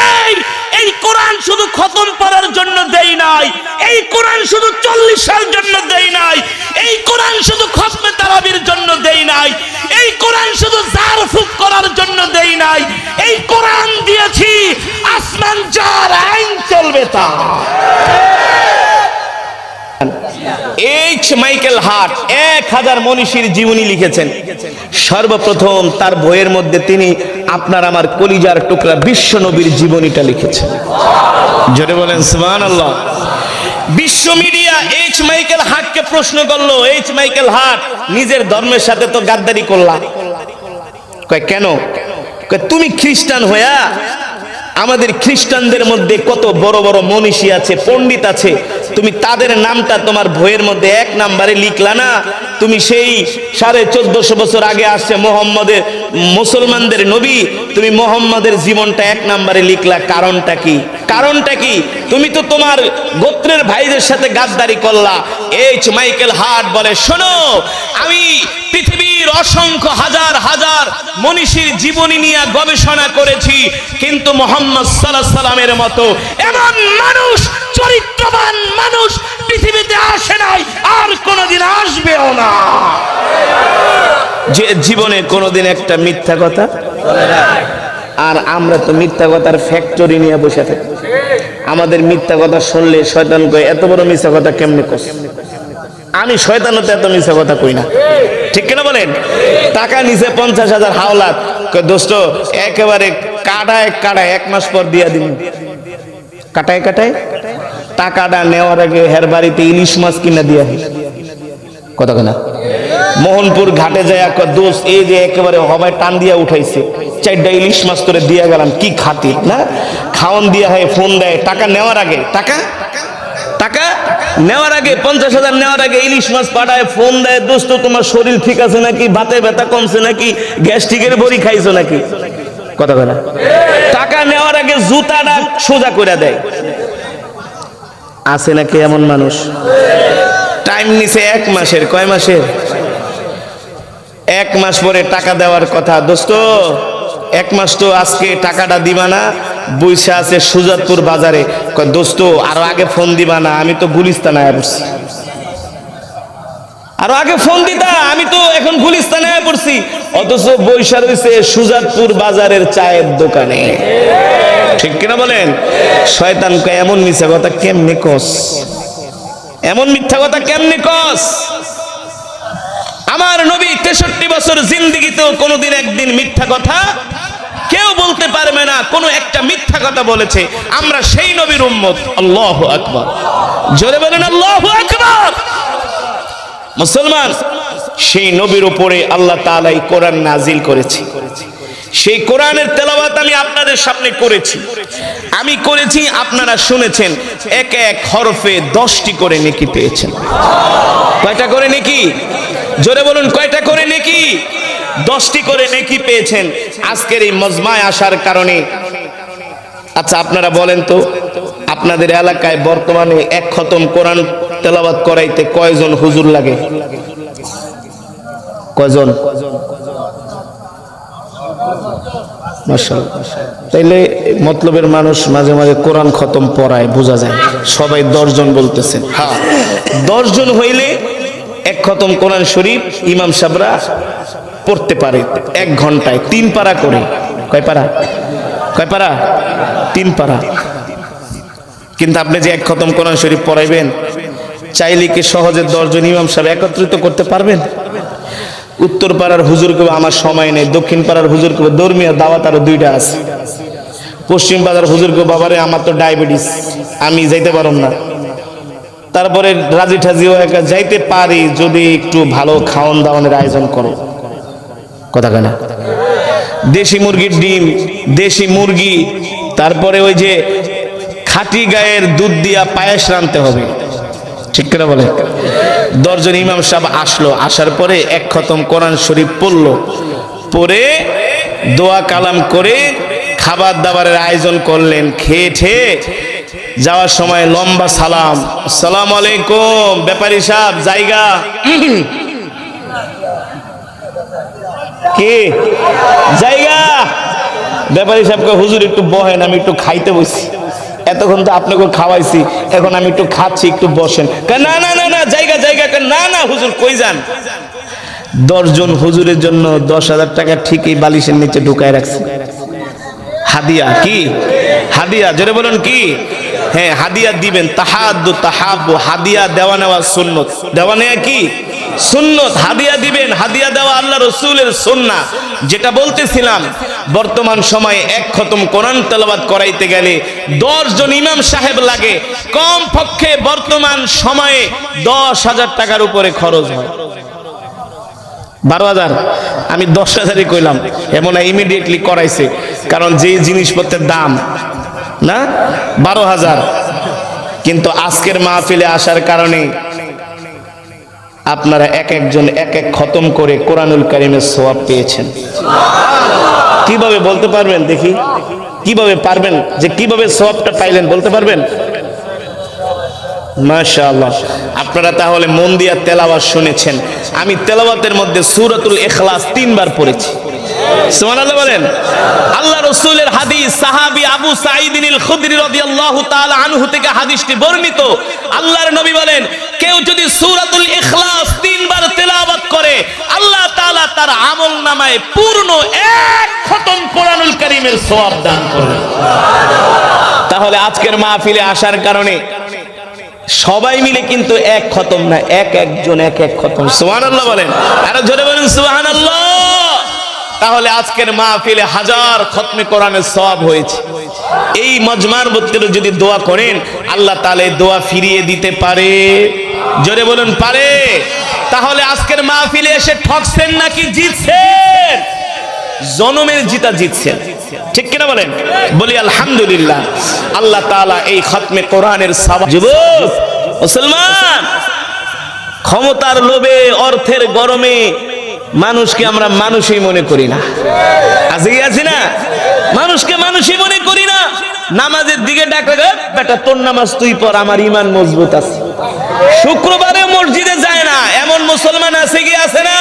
এই কোরআন শুধু খতম পড়ার জন্য দেই নাই, এই কোরআন শুধু 40 সাল জন্য দেই নাই, এই কোরআন শুধু খতমে তারাবির জন্য দেই নাই, এই কোরআন শুধু জারফুক করার জন্য দেই নাই, এই কোরআন দিয়েছি আসমান যার আইন চলবে তা। এইচ মাইকেল হার্ট 1000 মনীষীর জীবনী লিখেছেন। সর্বপ্রথম তার বইয়ের মধ্যে তিনি আপনার আমার কলিজার টুকরা বিশ্ব নবীর জীবনীটা লিখেছেন। জোরে বলেন সুবহানাল্লাহ। বিশ্ব মিডিয়া এইচ মাইকেল হার্টকে প্রশ্ন করলো, এইচ মাইকেল হার্ট, নিজের ধর্মের সাথে তো গাদ্দারি করলা। কয় কেন? কয় তুমি খ্রিস্টান হইয়া আমাদের খ্রিস্টানদের মধ্যে কত বড় বড় মনীষী আছে, পণ্ডিত আছে, তুমি তাদের নামটা তোমার বইয়ের মধ্যে 1 নম্বরে লিখলা না। তুমি সেই 1450 বছর আগে আসছে মোহাম্মদের, মুসলমানদের নবী, তুমি মোহাম্মদের জীবনটা 1 নম্বরে লিখলা। কারণটা কি? কারণটা কি? তুমি তো তোমার গোত্রের ভাইদের সাথে গাদ্দারি করলা। এইচ মাইকেল হার্ট বলে, শোনো, আমি পৃথিবীর অসংখ্য হাজার হাজার মনীষীর জীবনী নিয়ে গবেষণা করেছি, কিন্তু মুহাম্মদ সাল্লাল্লাহু আলাইহি সাল্লামের মতো এমন মানুষ, চরিত্রবান মানুষ পৃথিবীতে আসে নাই, আর কোনোদিন আসবেও না, যে জীবনে কোনোদিন একটা মিথ্যা কথা বলে না। আর আমরা তো মিথ্যা কথার ফ্যাক্টরি নিয়ে বসে থাকি। আমাদের মিথ্যা কথা শুনলে শয়তান কয়, এত বড় মিথ্যা কথা কেমনে কস? আমি শয়তানতে এত মিথ্যা কথা কই না। ঠিক কিনা বলেন? টাকা নিচে 50,000 হাওলাত, দোস্ত একেবারে কাটায় কাটায় 1 মাস পর দিয়া দিন। কাটায় কাটায় টাকাটা নেওয়ার আগে হের বাড়িতে ইলিশ মাছ কিনা দিয়া কথা কেনা। মোহনপুর ঘাটে যায়, দোস্ত এই যে একেবারে হবায় টান দিয়া উঠাইছে, 4টা ইলিশ মাছ করে দিয়া গেলাম, কি খাতির না? খাওয়ান দিয়া হয়, ফোন দেয় টাকা নেওয়ার আগে, টাকা নেওয়ার আগে 50,000 নেওয়ার আগে ইলিশ মাছ পাঠায়, ফোন দেয়, দোস্ত তোমার শরীর ঠিক আছে নাকি, বাতে ব্যথা কমছে নাকি, গ্যাস্ট্রিকের বড়ি খাইছো নাকি, কথা বলে। টাকা নেওয়ার আগে জুতাটা সোজা করে দেয়। আছে নাকি এমন মানুষ? টাইম নিছে 1 মাসের, কয় মাসের? 1 মাস পরে টাকা দেওয়ার কথা, দোস্ত 1 মাস তো আজকে টাকাটা দিবা না, বৈশা আছে সুজাতপুর বাজারে। কয় দোস্ত আরো আগে ফোন দিবা না, আমি তো গুলিস্তানে পড়ছি। আরো আগে ফোন দিতা, আমি তো এখন গুলিস্তানে পড়ছি। অথচ বৈশা রয়েছে সুজাতপুর বাজারের চায়ের দোকানে। ঠিক কিনা বলেন? শয়তান কয় এমন মিথ্যা কথা কেমনে কস? এমন মিথ্যা কথা কেমনে কস? আমার নবী 63 বছর জিন্দেগিতেও কোনোদিন একদিন মিথ্যা কথা কেউ বলতে পারবে না। কোন একটা মিথ্যা কথা বলেছে, আমরা সেই নবীর উম্মত। আল্লাহু আকবার, জোরে বলেন আল্লাহু আকবার। মুসলমান, সেই নবীর উপরে আল্লাহ তাআলা এই কোরআন নাজিল করেছে। সেই কোরআনের তেলাওয়াত আমি আপনাদের সামনে করেছি, আমি করেছি, আপনারা শুনেছেন। এক এক হরফে 10টি করে নেকি পেয়েছেন। কয়টা করে নেকি? জোরে বলুন, কয়টা করে নেকি? 10টি করে নেকি পেয়েছেন আজকের এই মজমায় আসার কারণে। আচ্ছা আপনারা বলেন তো, আপনাদের এলাকায় বর্তমানে এক খতম কোরআন তেলাওয়াত করাইতে কয়জন হুজুর লাগে? কয়জন? মাশাআল্লাহ। তাইলে মতলবের মানুষ মাঝে মাঝে কোরআন খতম পড়ায়, বোঝা যায়। সবাই 10 জন বলতেছেন। হ্যাঁ, 10 জন হইলে এক খতম কোরআন শরীফ ইমাম সাহেবরা পড়তে পারে 1 ঘন্টায় 3 পারা করে। কয় পারা? কয় পারা? 3 পারা। কিন্তু আপনি যে এক খতম কোরআন শরীফ পড়াইবেন, চাইলে কি সহজে 10 জন ইমাম সাহেব একত্রিত করতে পারবেন? উত্তর পাড়ার হুজুর কেউ আমার সময় নেই, দক্ষিণ পাড়ার হুজুর কেউ ধর্মীয় দাওয়াত আরো 2টা আছে, পশ্চিম পাড়ার হুজুর কেউ বাবারে আমার তো ডায়াবেটিস, আমি যাইতে পারব না। তারপরে রাজি ঠাজিও একা যাইতে পারি যদি একটু ভালো খাওয়ান দাওয়ানের আয়োজন করো। কথা কেনা? দেশি মুরগির ডিম, দেশি মুরগি, তারপরে ওই যে খাঁটি গায়ের দুধ দিয়া পায়েস রাঁধতে হবে, ঠিক করে বলে। 10 জন ইমাম সাহেব আসলো, আসার পরে এক খতম কোরআন শরীফ পড়লো, পড়ে দোয়া কালাম করে খাবার দাবারের আয়োজন করলেন। খেয়ে ঠেয়ে যাওয়ার সময় লম্বা সালাম, আসসালামু আলাইকুম ব্যাপারী সাহেব জায়গা কি জায়গা? ব্যাপারী সাহেবকে হুজুর একটু বহেন, আমি একটু খাইতে বসছি, এতক্ষণ তো আপনাকে খাওয়াইছি, এখন আমি একটু খাচ্ছি, একটু বসেন। না না না না জায়গা জায়গা, না না হুজুর কই যান? 10 জন হুজুরের জন্য 10,000 টাকা ঠিকই বালিশের নিচে ঢুকায় রাখছে। হাদিয়া কি? হাদিয়া, জোরে বলুন কি? হ্যাঁ, হাদিয়া দিবেন। তাহাদ্দু তাহাব্বু, হাদিয়া দেওয়া নেওয়া সুন্নত, দেওয়া নেওয়া কি সুন্নত। হাদিয়া দিবেন, হাদিয়া দেওয়া আল্লাহ রাসূলের সুন্নাহ। যেটা বলতেছিলাম, বর্তমান সময়ে এক খতম কোরআন তেলাওয়াত করাইতে গেলে 10 জন ইমাম সাহেব লাগে, কম পক্ষে বর্তমান সময়ে 10,000 টাকার উপরে খরচ হয়। 12,000, আমি 10,000ই কইলাম, এমন ইমিডিয়েটলি করাইছে, কারণ যে জিনিসপত্রের দাম না 12,000। কিন্তু আজকের মাহফিলে আসার কারণে আপনারা এক একজন এক এক খতম করে কোরআনুল কারীমের সওয়াব পেয়েছেন। কিভাবে বলতে পারবেন? দেখি কিভাবে পারবেন, যে কিভাবে সওয়াবটা পাইলেন বলতে পারবেন? মাশাআল্লাহ। আপনারা তাহলে মন দিয়া তেলাওয়াত শুনেছেন। আমি তেলাওয়াতের মধ্যে সূরাতুল ইখলাস 3 বার পড়েছি। সুবহানাল্লাহ বলেন। আল্লাহ রাসূলের হাদিস, সাহাবী আবু সাঈদ আল খুদরি রাদিয়াল্লাহু তাআলা আনহু থেকে হাদিসটি বর্ণিত। আল্লাহর নবী বলেন, কেউ যদি সূরাতুল ইখলাস 3 বার তেলাওয়াত করে, আল্লাহ তাআলা তার আমলনামায় পূর্ণ 1 খতম কোরআনুল কারীমের সওয়াব দান করবেন। তাহলে আজকের মাহফিলে আসার কারণে সবাই মিলে কিন্তু এক খতম না, এক একজন এক এক খতম। সুবহানাল্লাহ বলেন, আরো জোরে বলেন সুবহানাল্লাহ। তাহলে আজকের মাহফিলে 1000 খতমে কোরআনের সওয়াব হয়েছে। এই মজমার মধ্যে যদি দোয়া করেন, আল্লাহ তাআলা এই দোয়া ফিরিয়ে দিতে পারে। জোরে বলুন পারে। তাহলে আজকের মাহফিলে এসে ঠকছেন নাকি জিতছেন? জনমের জিতা জিতছেন, ঠিক কিনা বলেন? বলি আলহামদুলিল্লাহ। আল্লাহ তাআলা এই খতমে কোরআনের সওয়াব। যুবক মুসলমান, ক্ষমতার লোভে, অর্থের গরমে মানুষকে আমরা মানুষই মনে করি না। আজকে আছি না, মানুষকে মানুষই মনে করি না। নামাজের দিকে ডাকলে, বেটা তোর নামাজ তুই পড়, আমার ঈমান মজবুত আছে। শুক্রবারে মসজিদে যায় না এমন মুসলমান আছে কি আছে না?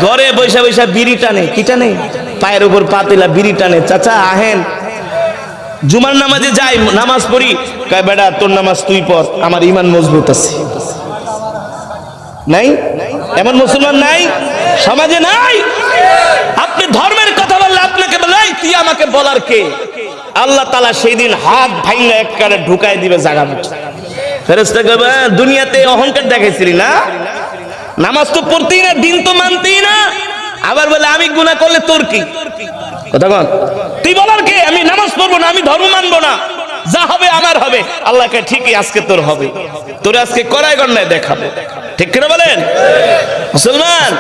ঘরে বৈশা বৈশা বিড়ি টানে, কি টানে? পায়ের উপর পাতিলা বিড়ি টানে। চাচা আহেন, জুমার নামাজে যাই, নামাজ পড়ি, কয় বেটা তোর নামাজ তুই পড়, আমার ঈমান মজবুত আছে। নাই এমন মুসলমান? নাই সমাজে, নাই। আপনি ধর্মের কথা বললে আপনাকে বলে তুই আমাকে বলার কে? আল্লাহ তাআলা সেই দিন হাত ভাঙা একবারে ঢুকাই দিবে জায়গা মতো। ফেরেশতা কইবে, দুনিয়াতে অহংকার দেখাইছিলি না, নামাজ তো পড়তেই না, দিন তো মানতেই না, আবার বলে আমি গুনাহ করলে তোর কি? কথা বল, তুই বলার কে? আমি নামাজ পড়বো না, আমি ধর্ম মানবো না, যা হবে আমার হবে। আল্লাহকে ঠিকই আজকে তোর হবে, তোর আজকে কড়াই গন্ডায় দেখাবো, ঠিক কিনা বলেন? মুসলমান,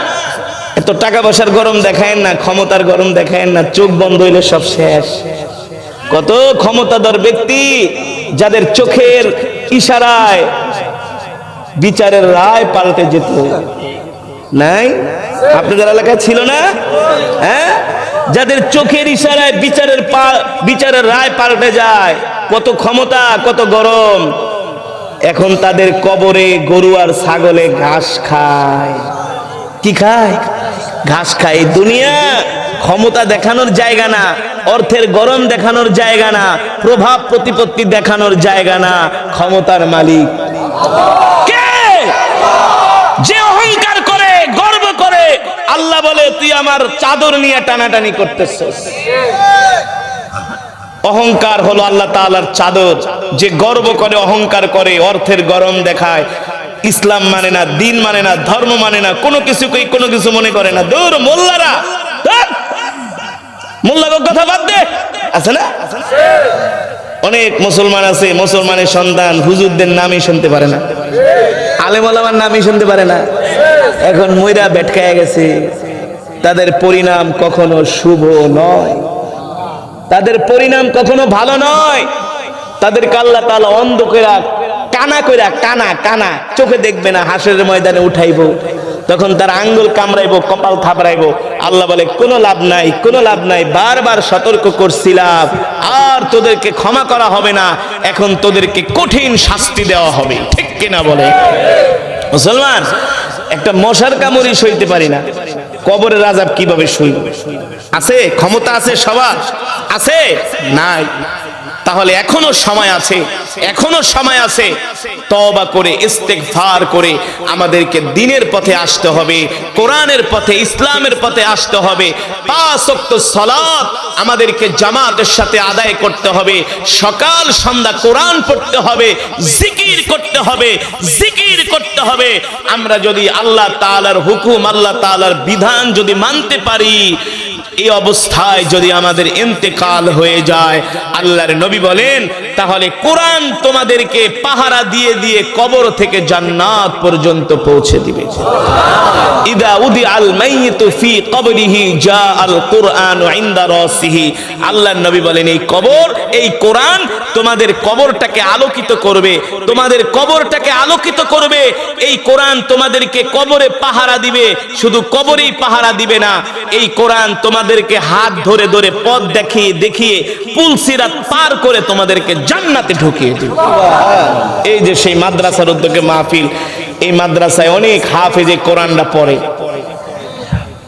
এত টাকা পয়সার গরম দেখায়েন না, ক্ষমতার গরম দেখায়েন না, চোখ বন্ধ হইলে সব শেষ। কত ক্ষমতাধর ব্যক্তি যাদের চোখের ইশারায় বিচারের রায় পাল্টে যেত, নাই? আপনাদের এলাকায় ছিল না? হ্যাঁ, যাদের চোখের ইশারায় বিচারের রায় পাল্টে যায়, কত ক্ষমতা, কত গরম। এখন তাদের কবরে গরু আর ছাগলে ঘাস খায়। কি খায়? ঘাস খায়। দুনিয়া ক্ষমতা দেখানোর জায়গা না, অর্থের গরম দেখানোর জায়গা না, প্রভাব প্রতিপত্তি দেখানোর জায়গা না। ক্ষমতার মালিক কে? যে অহংকার করে, গর্ব করে। আল্লাহ বলে তুই আমার চাদর নিয়ে টানাটানি করতেছিস। অহংকার হলো আল্লাহ তাআলার চাদর। যে গর্ব করে, অহংকার করে, অর্থের গরম দেখায়, ইসলাম মানে না, দিন মানে না, ধর্ম মানে না, কোনো কিছু মনে করে না। দূর মোল্লারা, মোল্লার কথা বাদ দে। আছে না অনেক মুসলমান আছে, মুসলমানের সন্তান হুজুরদের নামই শুনতে পারে না, আলেম ওলামার নামই শুনতে পারে না। এখন মইরা বেটকায় গেছে। তাদের পরিণাম কখনো শুভ নয়, তাদের পরিণাম কখনো ভালো নয়। তাদেরকে আল্লাহ তাআলা অন্ধ কইরা, কানা চোখে দেখবে না। হাসরের ময়দানে উঠাইবো, তখন তার আঙ্গুল কামড়াইবো, কপাল থাপড়াইবো। আল্লাহ বলে কোনো লাভ নাই, কোনো লাভ নাই, বারবার সতর্ক করছিলাম, আর তোদেরকে ক্ষমা করা হবে না, এখন তোদেরকে কঠিন শাস্তি দেওয়া হবে। ঠিক কিনা বলে? মুসলমান, একটা মশার কামড়ই সইতে পারি না, কবরের আযাব কিভাবে সইব? আছে? ক্ষমতা আছে সবার? আছে? নাই। তাহলে এখনো সময় আছে, এখনো সময় আছে। তওবা করে, ইস্তেগফার করে আমাদেরকে দ্বীনের পথে আসতে হবে, কোরআনের পথে, ইসলামের পথে আসতে হবে। 5 ওয়াক্ত সালাত আমাদেরকে জামাতের সাথে আদায় করতে হবে। সকাল সন্ধ্যা কোরআন পড়তে হবে, জিকির করতে হবে, জিকির করতে হবে। আমরা যদি আল্লাহ তাআলার হুকুম, আল্লাহ তাআলার বিধান যদি মানতে পারি, এই অবস্থায় যদি আমাদের ইন্তেকাল হয়ে যায়, আল্লাহর নবী বলেন, তাহলে কোরআন তোমাদেরকে পাহারা দিয়ে দিয়ে কবর থেকে জান্নাত পর্যন্ত পৌঁছে দিবে। ইদা উদিআল মাইয়িতু ফি কবরিহি জাআল কুরআনু ইনদা রাসিহি। আল্লাহর নবী বলেন, এই কবর, এই কোরআন তোমাদের কবরটাকে আলোকিত করবে, তোমাদের কবরটাকে আলোকিত করবে। এই কোরআন তোমাদেরকে কবরে পাহারা দিবে। শুধু কবরেই পাহারা দিবে না, এই কোরআন তোমাদেরকে হাত ধরে ধরে পথ দেখিয়ে দেখিয়ে পুলসিরাত পার করে তোমাদেরকে জান্নাতে ঢুকিয়ে দিবে। এই যে সেই মাদ্রাসার উদ্যোগে মাহফিল, এই মাদ্রাসায় অনেক হাফেজে কোরআনটা পড়ে।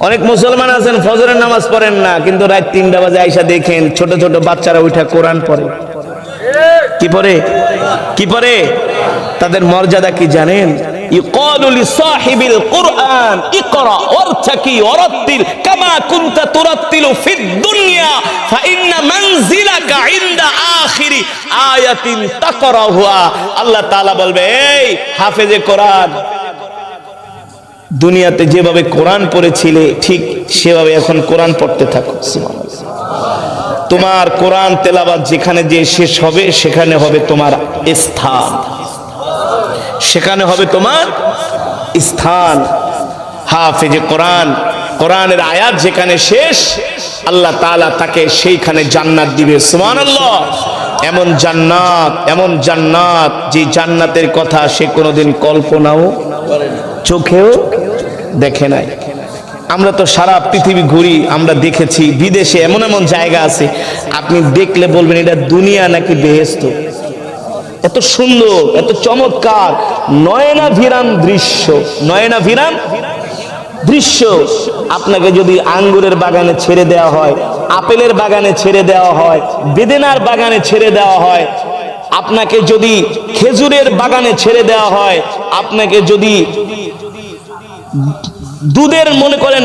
অনেক মুসলমান আছেন ফজরের নামাজ পড়েন না, কিন্তু রাত 3টা বাজে আইসা দেখেন ছোট ছোট বাচ্চারা উঠা কোরআন পড়ে। কি পড়ে? কি পড়ে? তাদের মর্যাদা কি জানেন? ইকালু লিসাহিবিল কুরআন ইকরা ওয়ারতাকি ওয়ারাত্তিল কামা কুনতা তুরাত্তিলু ফিদ দুনিয়া ফাইন্না মানজিলাকা ইনদা আখিরি আয়াতিন তাকরাহুয়া। আল্লাহ তাআলা বলবে, এই হাফেজে কোরআন, দুনিয়াতে যেভাবে কোরআন পড়েছিলে ঠিক সেভাবে এখন কোরআন পড়তে থাকো। তোমার কোরআন তেলাওয়াত যেখানে যে শেষ হবে সেখানে হবে তোমার স্থান, সেখানে হবে তোমার স্থান। হাফেজে কোরআন, কোরআনের আয়াত যেখানে শেষ, আল্লাহ তাআলা তাকে সেইখানে জান্নাত দিবে। সুবহানাল্লাহ। এমন জান্নাত, এমন জান্নাত, যে জান্নাতের কথা সে কোনোদিন কল্পনাও চোখেও দেখে নাই। আমরা তো সারা পৃথিবী ঘুরি, আমরা দেখেছি বিদেশে এমন এমন জায়গা আছে আপনি দেখলে বলবেন এটা দুনিয়া নাকি বেহেশত। এত সুন্দর, এত চমৎকার, নয়নাভিরাম দৃশ্য, নয়নাভিরাম দৃশ্য। আপনাকে যদি আঙ্গুরের বাগানে ছেড়ে দেওয়া হয়, আপেলের বাগানে ছেড়ে দেওয়া হয়, বেদেনার বাগানে ছেড়ে দেওয়া হয়, আপনাকে যদি খেজুরের বাগানে ছেড়ে দেওয়া হয়, আপনাকে যদি দুধের মনে করেন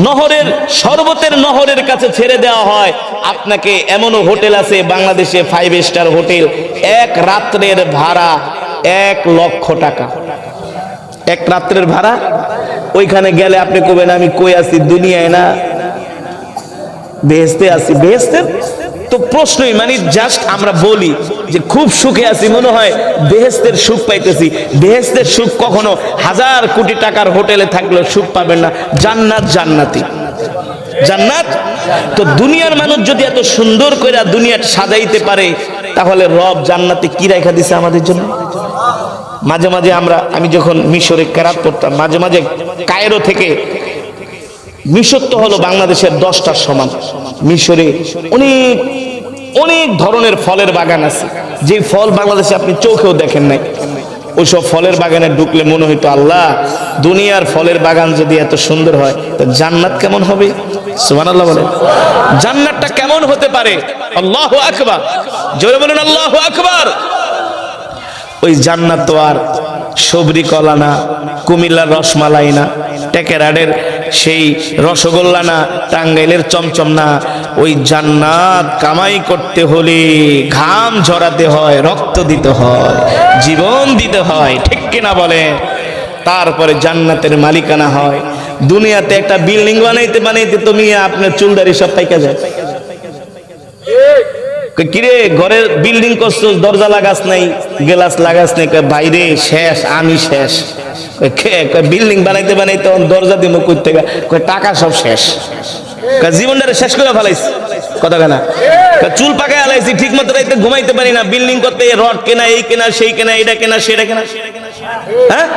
নহরের, শরবতের নহরের কাছে ছেড়ে দেওয়া হয়, আপনাকে এমনও হোটেল আছে বাংলাদেশে 5 স্টার হোটেল, এক রাত্রের ভাড়া 1 লক্ষ টাকা। এক রাত্রের ভাড়া। ওইখানে গেলে আপনি কবেন আমি কই আছি, দুনিয়ায় না বেহেশতে আছি। বেহেশতের তো প্রশ্নই, মানে জাস্ট আমরা বলি যে খুব সুখে আছি, মনে হয় বেহেশতের সুখ পাইতেছি। বেহেশতের সুখ কখনো 1000 কোটি টাকার হোটেলে থাকলেও সুখ পাবেন না। জান্নাত জান্নাতি, জান্নাত। তো দুনিয়ার মানুষ যদি এত সুন্দর করে দুনিয়াটা সাজাইতে পারে, তাহলে রব জান্নাতে কি রাখা দিছে আমাদের জন্য। মাঝে মাঝে আমি যখন মিশরে কেরাত পড়তাম, মাঝে মাঝে কায়রো থেকে মিশর তো হলো বাংলাদেশের 10টার সমান। মিশরে অনেক অনেক ধরনের ফলের বাগান আছে, যে ফল বাংলাদেশে আপনি চোখেও দেখেন নাই। ওইসব ফলের বাগানে ঢুকলে মনে হইতো আল্লাহ, দুনিয়ার ফলের বাগান যদি এত সুন্দর হয় তো জান্নাত কেমন হবে? সুবহানাল্লাহ বলেন। জান্নাতটা কেমন হতে পারে? আল্লাহু আকবার, জোরে বলুন আল্লাহু আকবার। ওই জান্নাত তো আর সবরি কলা না, কুমিল্লার রসমালাই না, টেকেরাডের সেই রসগোল্লা না, টাঙ্গাইলের চমচম না। ওই জান্নাত কামাই করতে হলে ঘাম ঝরাতে হয়, রক্ত দিতে হয়, জীবন দিতে হয়, ঠিক কিনা বলে? তারপরে জান্নাতের মালিকানা হয়। দুনিয়াতে একটা বিল্ডিং বানাইতে বানাইতে তুমি আপনার চুলদারি সব পাইকা যায়। কিরে ঘরের বিল্ডিং করছো, দরজা লাগাস নাই, গ্লাস লাগাস নাই, বাইরে শেষ, আমি শেষ। বিল্ডিং বানাইতে বানাইতে দরজা দিব কই থেকে, টাকা সব শেষ, জীবনটা শেষ করে ফেলাইছি। কথা কেনা, চুল পাকায় আলাইছি, ঠিক মতো রাইতে ঘুমাইতে পারি না, বিল্ডিং করতে রড কেনা, এই কেনা, সেই কেনা, এটা কেনা, সেটা কেনা। হ্যাঁ,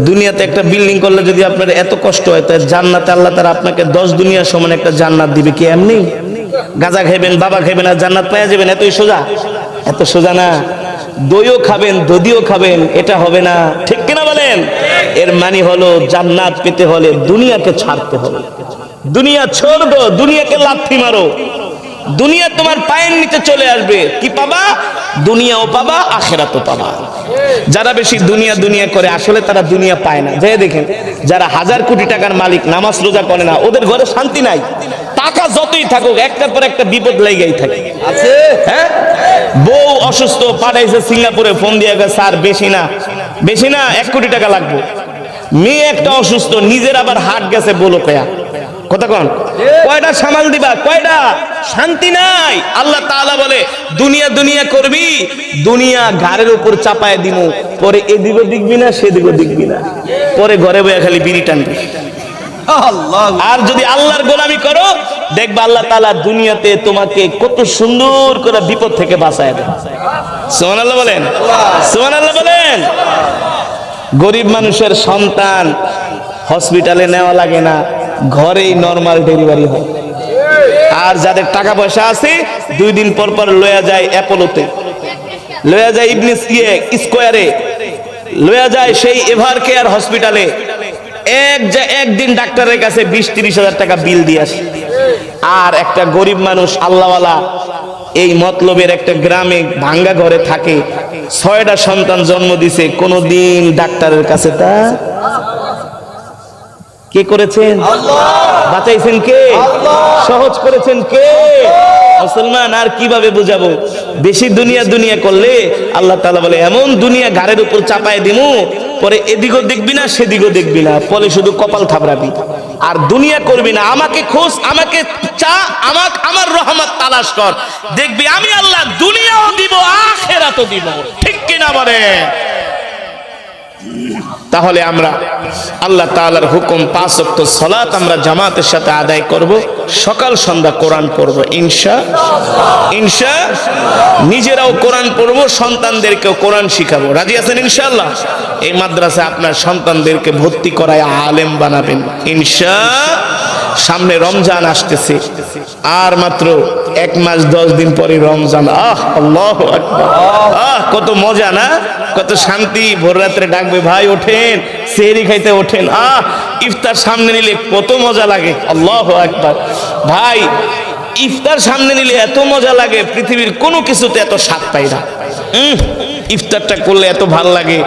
দুনিয়াতে একটা বিল্ডিং করলে যদি আপনার এত কষ্ট হয়, তাই জান্নাতে আল্লাহ তাআলা আপনাকে 10 দুনিয়ার সমান একটা জান্নাত দিবে কি এমনি? গাঁজা খাইবেন, বাবা খাইবেন আর জান্নাত পাওয়া যাবেন, এতই সোজা? এত সোজা না। দইও খাবেন, দধিও খাবেন, এটা হবে না, ঠিক কিনা বলেন? এর মানে হলো জান্নাত পেতে হলে দুনিয়াকে ছাড়তে হবে। দুনিয়া ছোড় দো, দুনিয়াকে লাথি মারো, দুনিয়া তোমার পায়ের নিচে চলে আসবে। কি পাবা? দুনিয়াও পাবা, আখিরাতও পাবা। যারা বেশি দুনিয়া দুনিয়া করে আসলে তারা দুনিয়া পায় না। যে দেখেন, যারা 1000 কোটি টাকার মালিক, নামাজ রোজা করে না, ওদের ঘরে শান্তি নাই। টাকা যতই থাকুক, একটার পর একটা বিপদ লেগেই থাকে। আছে, হ্যাঁ? বউ অসুস্থ, পাঠাইছে সিঙ্গাপুরে, ফোন দিয়ে গেছে, স্যার বেশি না, বেশি না, 1 কোটি টাকা লাগবে। মেয়ে একটা অসুস্থ, নিজের আবার হাট গেছে, বলো কয়া কথা কন, কয়টা সামাল দিবা, কয়টা? শান্তি নাই। আল্লাহ তাআলা বলে দুনিয়া দুনিয়া করবি, দুনিয়া ঘাড়ের উপর চাপায় দিমু, পরে এদিকে দেখবি না, সেদিকে দেখবি না, পরে ঘরে বসে খালি বিড়ি টানবি। আর যদি আল্লাহর গোলামি করো, দেখবা আল্লাহ তাআলা দুনিয়াতে তোমাকে কত সুন্দর করে বিপদ থেকে বাঁচায় দেয়। সুবহানাল্লাহ বলেন, সুবহানাল্লাহ বলেন। গরিব মানুষের সন্তান হসপিটালে নেওয়া লাগে না, ঘরেই নরমাল ডেলিভারি হয়। আর যাদের টাকা পয়সা আছে, 2 দিন পর পর লয়া যায় অ্যাপোলোতে, লয়া যায় ইবনে স্কয়ারে, লয়া যায় সেই এভার কেয়ার হসপিটালে। একদিন ডাক্তারের কাছে 20-30 হাজার টাকা বিল দিয়ে আসে। আর একটা গরিব মানুষ আল্লাহওয়ালা এই মতলবের একটা গ্রামে ভাঙ্গা ঘরে থাকে, 6টা সন্তান জন্ম দিছে, কোনদিন ডাক্তারের কাছে তা কে করেছেন? বাঁচাইছেন কে? সহজ করেছেন কে? মুসলমান। আর কিভাবে বুঝাবো? বেশি দুনিয়া দুনিয়া করলে আল্লাহ তাআলা বলে এমন দুনিয়া ঘাড়ের উপর চাপায় দিমু, পরে এদিকেও দেখবি না, সেদিকেও দেখবি না, পরে শুধু কপাল থাবড়াবি। আর দুনিয়া করবি না, আমাকে খোঁজ, আমাকে চা, আমার রহমত তালাশ কর, দেখবি আমি আল্লাহ দুনিয়াও দিব, আখিরাতও দিব, ঠিক কিনা বলে? তাহলে আমরা আল্লাহ তাআলার হুকুম 5 ওয়াক্ত সালাত আমরা জামাতের সাথে আদায় করব, সকাল সন্ধ্যা কোরআন পড়ব ইনশাআল্লাহ। নিজেরাও কোরআন পড়ব, সন্তানদেরকেও কোরআন শিখাবো। রাজি আছেন ইনশাআল্লাহ? এই মাদ্রাসায় আপনার সন্তানদেরকে ভর্তি করায় আলেম বানাবেন ইনশাআল্লাহ। সামনে রমজান আসতেছে, আর মাত্র 1 মাস 10 দিন পরে রমজান। আল্লাহু আকবার, কত মজা না, কত শান্তি। ভোর রাত্রে ডাকবে, ভাই ওঠেন, সেহরি খাইতে ওঠেন। ইফতার সামনে নিলে কত মজা লাগে। আল্লাহু আকবার। ভাই ইফতার সামনে নিলে এত মজা লাগে, পৃথিবীর কোনো কিছুতে এত স্বাদ পাই না। ইফতারটা করলে এত ভালো লাগে।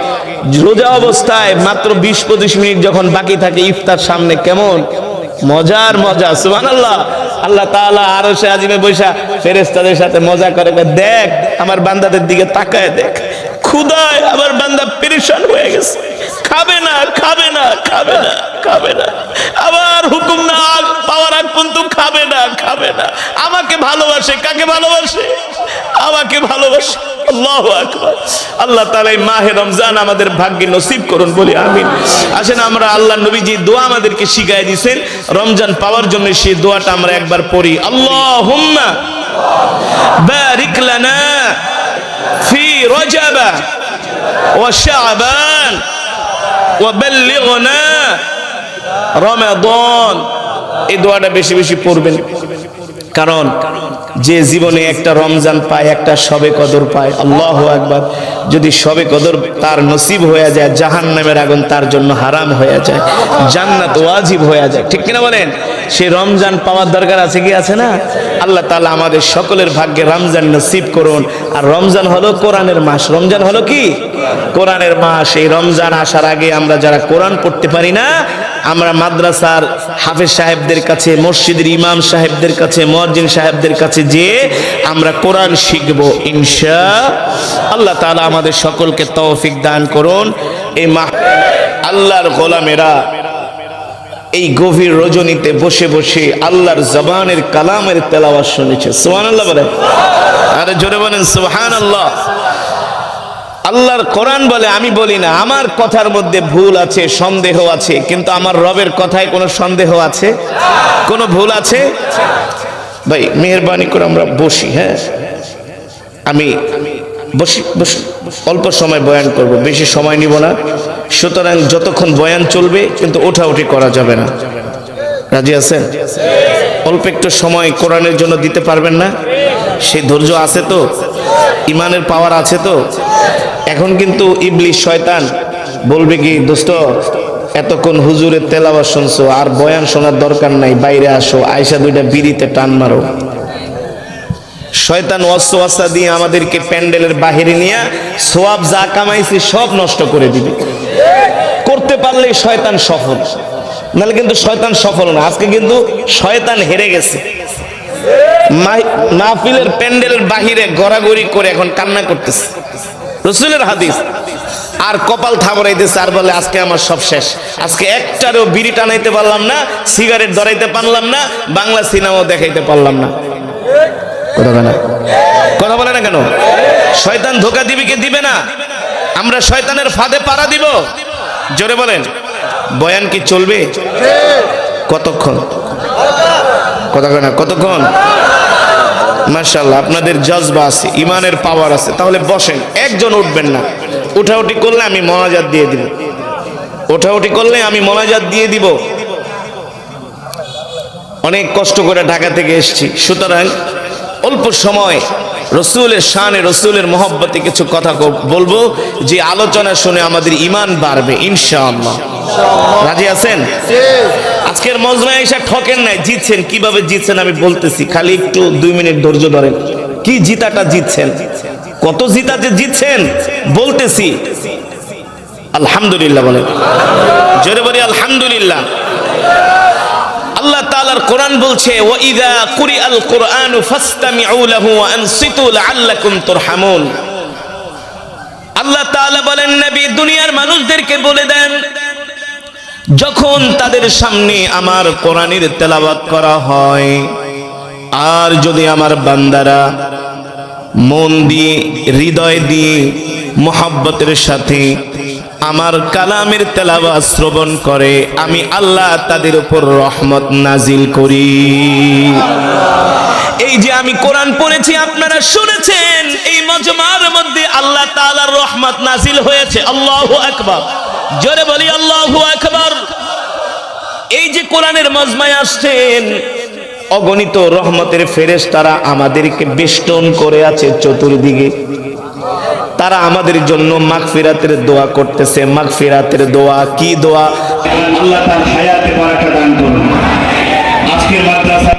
রোজা অবস্থায় মাত্র 20-25 মিনিট যখন বাকি থাকে, ইফতার সামনে কেমন মজার মজা। সুবহানাল্লাহ। আল্লাহ তাআলা আরশে আজিমে বৈশা ফেরেশতাদের সাথে মজা করে, দেখ আমার বান্দাদের দিকে তাকায় দেখ, ক্ষুধায় আমার বান্দা পেরেশান হয়ে গেছে, খাবে না, খাবে না, খাবে না, খাবে না, আবার হুকুম না পাওয়ার আগ পর্যন্ত খাবে না, খাবে না। আমাকে ভালোবাসে, কাকে ভালোবাসে? আমাকে ভালোবাসে। আল্লাহু আকবার। আল্লাহ তাআলা এই মাহে রমজান আমাদের ভাগ্যে নসিব করুন, বলি আমিন। আসেন আমরা আল্লাহ নবীজি দোয়া আমাদেরকে শিখায় দিয়েছেন রমজান পাওয়ার জন্য, সেই দোয়াটা আমরা একবার পড়ি। আল্লাহুম্মা বারিক লানা ফি রজব ওয়া শাবান ওয়া বাল্লিগনা রমাদান, এই দোয়াটা বেশি বেশি পড়বেন। কারণ যে জীবনে একটা রমজান পায়, একটা শবে কদর পায়, আল্লাহু আকবার, যদি শবে কদর তার নসিব হয়ে যায়, জাহান্নামের আগুন তার জন্য হারাম হয়ে যায়, জান্নাত ওয়াজিব হয়ে যায়। ঠিক কিনা বলেন? সেই রমজান পাওয়ার দরকার আছে কি আছে না? আল্লাহ তাআলা আমাদের সকলের ভাগ্যে রমজান নসিব করুন। আর রমজান হলো কোরআনের মাস। রমজান হলো কি? কোরআনের মাস। এই রমজান আসার আগে আমরা যারা কোরআন পড়তে পারি না, আমরা মাদ্রাসার হাফেজ সাহেবদের কাছে, মসজিদের ইমাম সাহেবদের কাছে, মুয়াজ্জিন সাহেবদের কাছে যে আমরা কোরআন শিখব ইনশাআল্লাহ। তাআলা আমাদের সকলকে তৌফিক দান করুন। এই আল্লাহর গোলামেরা এই গভীর রজনীতে বসে বসে আল্লাহর জবানের কালামের তেলাওয়াত শুনেছে। সুবহানাল্লাহ বলেন, আরে জোরে বলেন সুবহানাল্লাহ। আল্লাহর কোরআন বলে, আমি বলি না আমার কথার মধ্যে ভুল আছে, সন্দেহ আছে, কিন্তু আমার রবের কথায় কোনো সন্দেহ আছে? কোনো ভুল আছে? ভাই মেহেরবানি করে আমরা বসি। হ্যাঁ, আমি বসি, অল্প সময় বয়ান করব, বেশি সময় নিব না। সুতরাং যতক্ষণ বয়ান চলবে কিন্তু ওঠাউঠি করা যাবে না। রাজি আছেন? অল্প একটু সময় কোরআনের জন্য দিতে পারবেন না? সেই ধৈর্য আছে তো? ইমানের পাওয়ার আছে তো? এখন কিন্তু ইবলিস শয়তান বলবে কি, দোস্ত এতক্ষণ হুজুরের তেলাওয়াত শুনছো, আর বয়ান শোনার দরকার নাই, বাইরে আসো, আয়সা দুইটা বিড়িতে টান মারো। শয়তান ওয়াসওয়াসা দিয়ে আমাদেরকে প্যান্ডেলের বাহিরে নিয়ে সওয়াব যা কামাইছি সব নষ্ট করে দিবে। করতে পারলেই শয়তান সফল, নাহলে কিন্তু শয়তান সফল না। আজকে কিন্তু শয়তান হেরে গেছে। মাহফিলের প্যান্ডেলের বাহিরে গড়াগড়ি করে এখন কান্না করতেছে। রাসূলের হাদিস। আর কপাল থাবড়াইতেছে, আর বলে আজকে আমার সব শেষ। আজকে একটারও বিড়ি টানাইতে পারলাম না, সিগারেট ধরাইতে পারলাম না, বাংলা সিনেমাও দেখাইতে পারলাম না। কথা বলে না কেন? শয়তান ধোঁকা দিবে কি দিবে না? আমরা শয়তানের ফাঁদে পাড়া দিব? জোরে বলেন। বয়ান কি চলবে? কতক্ষণ? কথা কয় না, কতক্ষণ? মাশাআল্লাহ, আপনাদের জজবা আছে, ইমানের পাওয়ার আছে। তাহলে বসেন, একজন উঠবেন না। উঠাউঠি করলে আমি মোনাজাত দিয়ে দিব। উঠাউঠি করলে আমি মোনাজাত দিয়ে দিব। অনেক কষ্ট করে ঢাকা থেকে এসেছি, সুতরাং অল্প সময় রসুলের শানে, রসুলের মহব্বতে কিছু কথা বলবো, যে আলোচনা শুনে আমাদের ইমান বাড়বে ইনশাআল্লাহ। রাজি আছেন? আজকের মজমায় এসে ঠকেন নাই, জিতছেন। কিভাবে জিতছেন আমি বলতেছি, খালি একটু 2 মিনিট ধৈর্য ধরেন। কি জিতাটা জিতছেন, কত জিতা যে জিতছেন বলতেছি। আলহামদুলিল্লাহ বলেন, জোরে বলি আলহামদুলিল্লাহ। আল্লাহ তাআলার কোরআন বলছে, ওয়া ইযা কুরিআল কুরআনু ফাসতামিউ লাহু ওয়া আনসিতু লাআল্লাকুম তুরহামুন। আল্লাহ তাআলা বলেন, নবী দুনিয়ার মানুষদেরকে বলে দেন, যখন তাদের সামনে আমার কোরআনের তেলাওয়াত করা হয়, আর যদি আমার বান্দারা মন দিয়ে, হৃদয় দিয়ে, মুহাব্বতের সাথে আমার কালামের তেলাওয়াত শ্রবণ করে, আমি আল্লাহ তাদের উপর রহমত নাজিল করি। এই যে আমি কোরআন পড়েছি, আপনারা শুনেছেন, এই মজমার মধ্যে আল্লাহ তাআলার রহমত নাজিল হয়েছে। আল্লাহু আকবার, জোরে বলি আল্লাহু আকবার। এই যে কোরআনের মজমায় আসছেন, অগণিত রহমতের ফেরেশতারা আমাদেরকে বেষ্টন করে আছে চতুর্দিকে। তারা আমাদের জন্য মাগফিরাতের দোয়া করতেছে। মাগফিরাতের দোয়া কি দোয়া? আল্লাহ তার হায়াতে বারাকা দান করুন। আজকের মাদ্রাসা